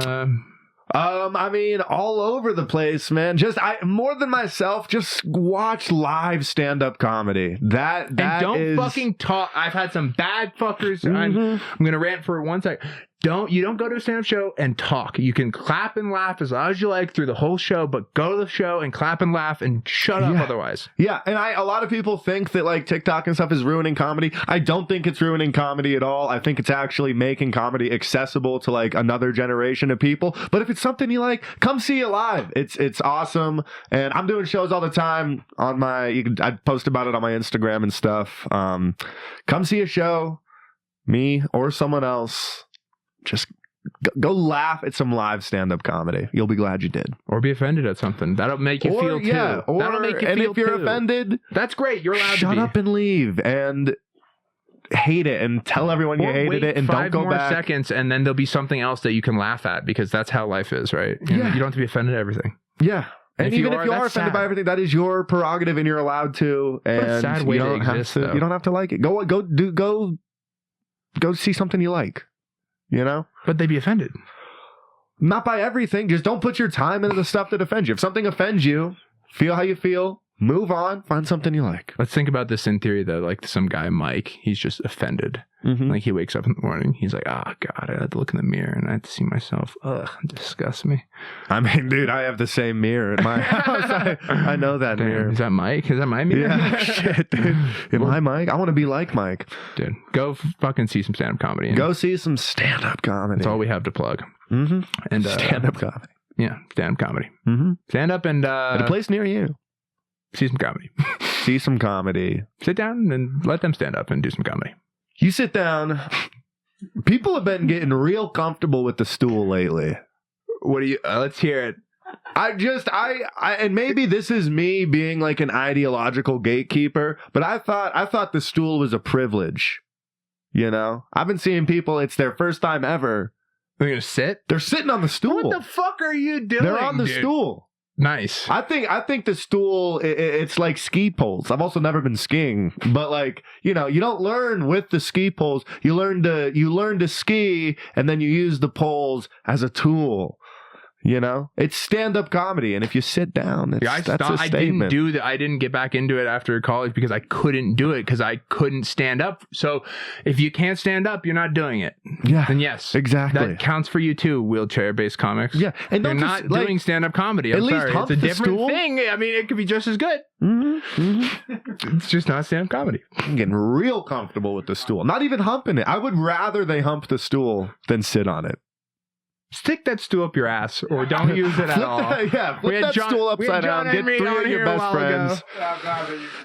all over the place, man. More than myself, just watch live stand-up comedy. That don't fucking talk. I've had some bad fuckers. Mhm. I'm gonna rant for 1 second. You don't go to a stand-up show and talk. You can clap and laugh as loud as you like through the whole show, but go to the show and clap and laugh and shut up otherwise. Yeah, and a lot of people think that like TikTok and stuff is ruining comedy. I don't think it's ruining comedy at all. I think it's actually making comedy accessible to like another generation of people. But if it's something you like, come see it live. It's awesome. And I'm doing shows all the time on I post about it on my Instagram and stuff. Come see a show, me or someone else. Just go laugh at some live stand-up comedy. You'll be glad you did. Or be offended at something. That'll make you feel too. That'll make you and feel if you're too. offended, that's great. You're allowed to shut be. up and leave and hate it and tell everyone you hated it and don't go back. 5 more seconds and then there'll be something else that you can laugh at because that's how life is, right? You don't have to be offended at everything. Yeah. And even if you are offended sad. by everything, that is your prerogative and you're allowed to. And what a sad way to exist, though. You don't have to like it. Go see something you like. But they'd be offended. Not by everything. Just don't put your time into the stuff that offends you. If something offends you, feel how you feel. Move on. Find something you like. Let's think about this in theory, though. Like some guy, Mike, he's just offended. Mm-hmm. Like he wakes up in the morning. He's like, God, I had to look in the mirror and I had to see myself. Ugh, it disgusts me. I mean, dude, I have the same mirror at my house. I know that mirror. Is that Mike? Is that my mirror? Yeah, shit, dude. Am I Mike? I want to be like Mike. Dude, go fucking see some stand-up comedy. Go see some stand-up comedy. That's all we have to plug. Mm-hmm. And stand-up comedy. Yeah, stand-up comedy. Mm-hmm. Stand up and at a place near you. See some comedy. See some comedy. Sit down and let them stand up and do some comedy. You sit down. People have been getting real comfortable with the stool lately. What do you? Let's hear it. And maybe this is me being like an ideological gatekeeper, but I thought the stool was a privilege. I've been seeing people. It's their first time ever. They're gonna sit. They're sitting on the stool. What the fuck are you doing? They're on the stool. Nice. I think the stool, it's like ski poles. I've also never been skiing, but like, you don't learn with the ski poles. You learn to ski and then you use the poles as a tool. It's stand-up comedy, and if you sit down, that's a statement. I didn't get back into it after college because I couldn't do it because I couldn't stand up. So if you can't stand up, you're not doing it. Yeah. Then yes, exactly. That counts for you too. Wheelchair-based comics. Yeah, and you're not doing stand-up comedy. I'm sorry, it's a different thing. I mean, it could be just as good. Mm-hmm. Mm-hmm. It's just not stand-up comedy. I'm getting real comfortable with the stool. Not even humping it. I would rather they hump the stool than sit on it. Stick that stool up your ass, or don't use it at all. Flip that stool upside down. Get 3 of your best friends.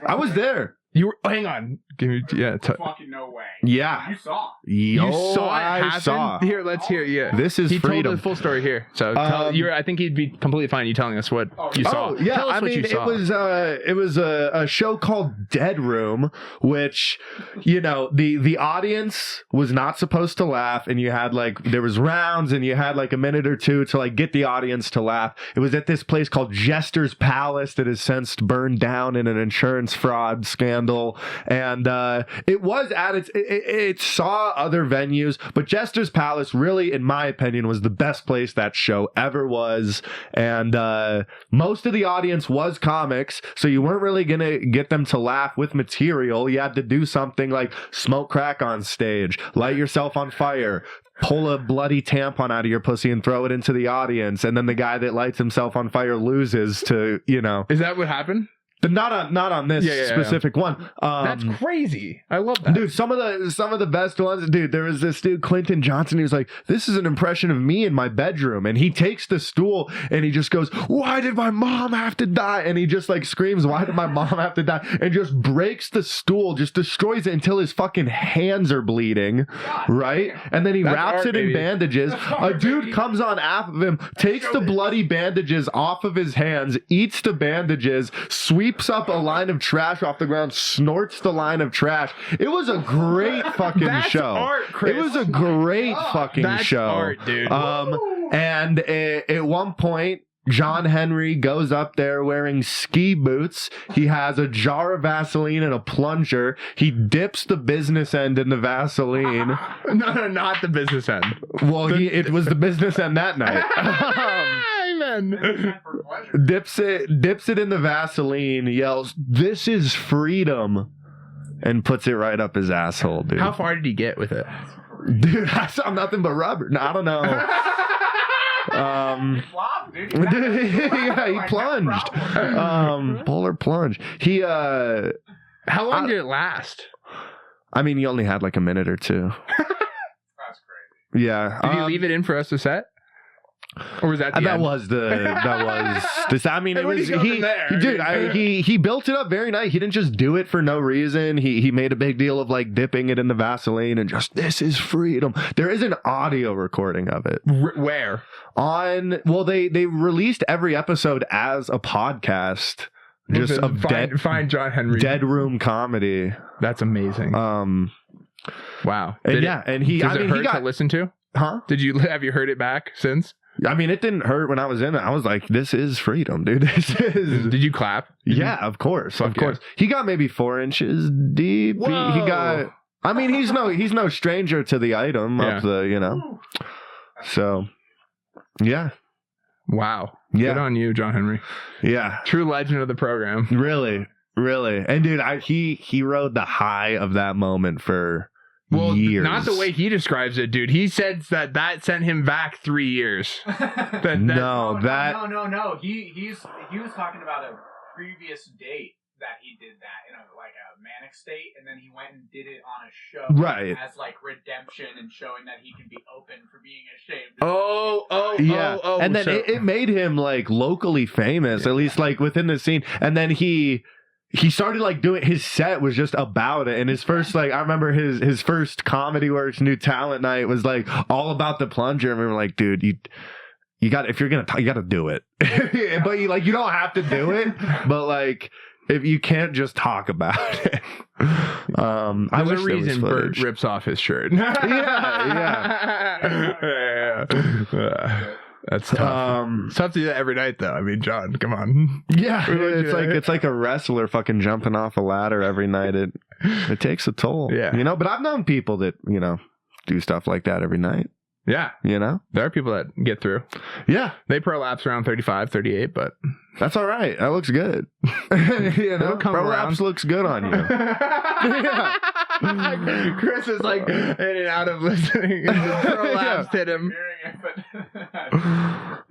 I was there. You were. Oh, hang on. Give me. Yeah. Fucking no way. Yeah. You saw. You saw it I happen? saw. Here, let's hear. Yeah. This is he freedom. He told the full story here. So I think he'd be completely fine you telling us what you saw. Yeah. Tell us what you saw. It was a show called Dead Room, which the audience was not supposed to laugh, and you had there was rounds, and you had like a minute or two to like get the audience to laugh. It was at this place called Jester's Palace that has since burned down in an insurance fraud scandal. handle. And it was at it saw other venues, but Jester's Palace really, in my opinion, was the best place that show ever was. And most of the audience was comics, so you weren't really gonna get them to laugh with material. You had to do something like smoke crack on stage, light yourself on fire, pull a bloody tampon out of your pussy and throw it into the audience, and then the guy that lights himself on fire loses to, you know. Is that what happened? Not on this specific one. That's crazy. I love that. Dude, some of the best ones, dude, there was this dude, Clinton Johnson, he was like, this is an impression of me in my bedroom. And he takes the stool and he just goes, why did my mom have to die? And he just like screams, why did my mom have to die? And just breaks the stool, just destroys it until his fucking hands are bleeding. Right? And then he wraps it in bandages. A dude comes on after him, takes the bloody bandages off of his hands, eats the bandages, sweeps up a line of trash off the ground, snorts the line of trash. It was a great fucking show. Art, Chris. It was a great fucking show. Art, dude. And at one point, John Henry goes up there wearing ski boots. He has a jar of Vaseline and a plunger. He dips the business end in the Vaseline. No, not the business end. Well, it was the business end that night. Dips it in the Vaseline, yells, "This is freedom," and puts it right up his asshole, dude. How far did he get with it? Dude, I saw nothing but rubber. No, I don't know. Yeah, he plunged. Polar plunge. He How long did it last? I mean, he only had like a minute or two. That's crazy. Yeah. Did he leave it in for us to set? Or was that the that end? was this. I mean, it was he built it up very nice. He didn't just do it for no reason. He made a big deal of like dipping it in the Vaseline and just, this is freedom. There is an audio recording of it. Where? They released every episode as a podcast. Just of find John Henry. Dead Room Comedy. That's amazing. Wow. And he got to listen to? Huh? Have you heard it back since? I mean, it didn't hurt when I was in it. I was like, this is freedom, dude. This is... Did you clap? Yeah, of course. Of course. He got maybe 4 inches deep. He got... I mean, he's no stranger to the item of the, you know. So, yeah. Wow. Yeah. Good on you, John Henry. Yeah. True legend of the program. Really. And dude, he rode the high of that moment for... years. Not the way he describes it, dude. He says that sent him back 3 years. No. He was talking about a previous date that he did that in a manic state, and then he went and did it on a show, right? As like redemption and showing that he can be open for being ashamed. And then it made him like locally famous, at least like within the scene. And then he started like doing his set was just about it, and his first I remember his first Comedy Works New Talent Night was like all about the plunger, and we were like, dude, you got, if you're gonna you got to do it, but you don't have to do it, but like if you can't just talk about it. I wish there was reason footage. Bert rips off his shirt. Yeah. That's tough. It's tough to do that every night, though. I mean, John, come on. Yeah, it's like a wrestler fucking jumping off a ladder every night. It takes a toll. Yeah, you know. But I've known people that do stuff like that every night. Yeah, there are people that get through. Yeah, they prolapse around 35, 38, but that's all right. That looks good. Prolapse looks good on you. Yeah. Chris is like in and out of listening. Prolapse hit him.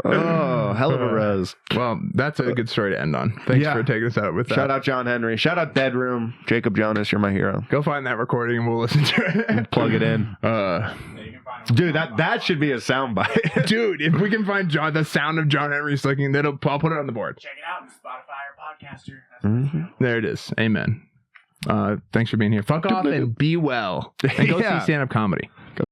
Oh, hell of a rose. Well, that's a good story to end on. Thanks for taking us out with that. Shout out John Henry. Shout out Dead Room. Jacob Jonas, you're my hero. Go find that recording and we'll listen to it. Plug it in. Dude, that should be a soundbite. Dude, if we can find the sound of John Henry slicking, I'll put it on the board. Check it out on Spotify or Podcaster. There it is. Amen. Thanks for being here. Fuck off and be well. And go see stand-up comedy.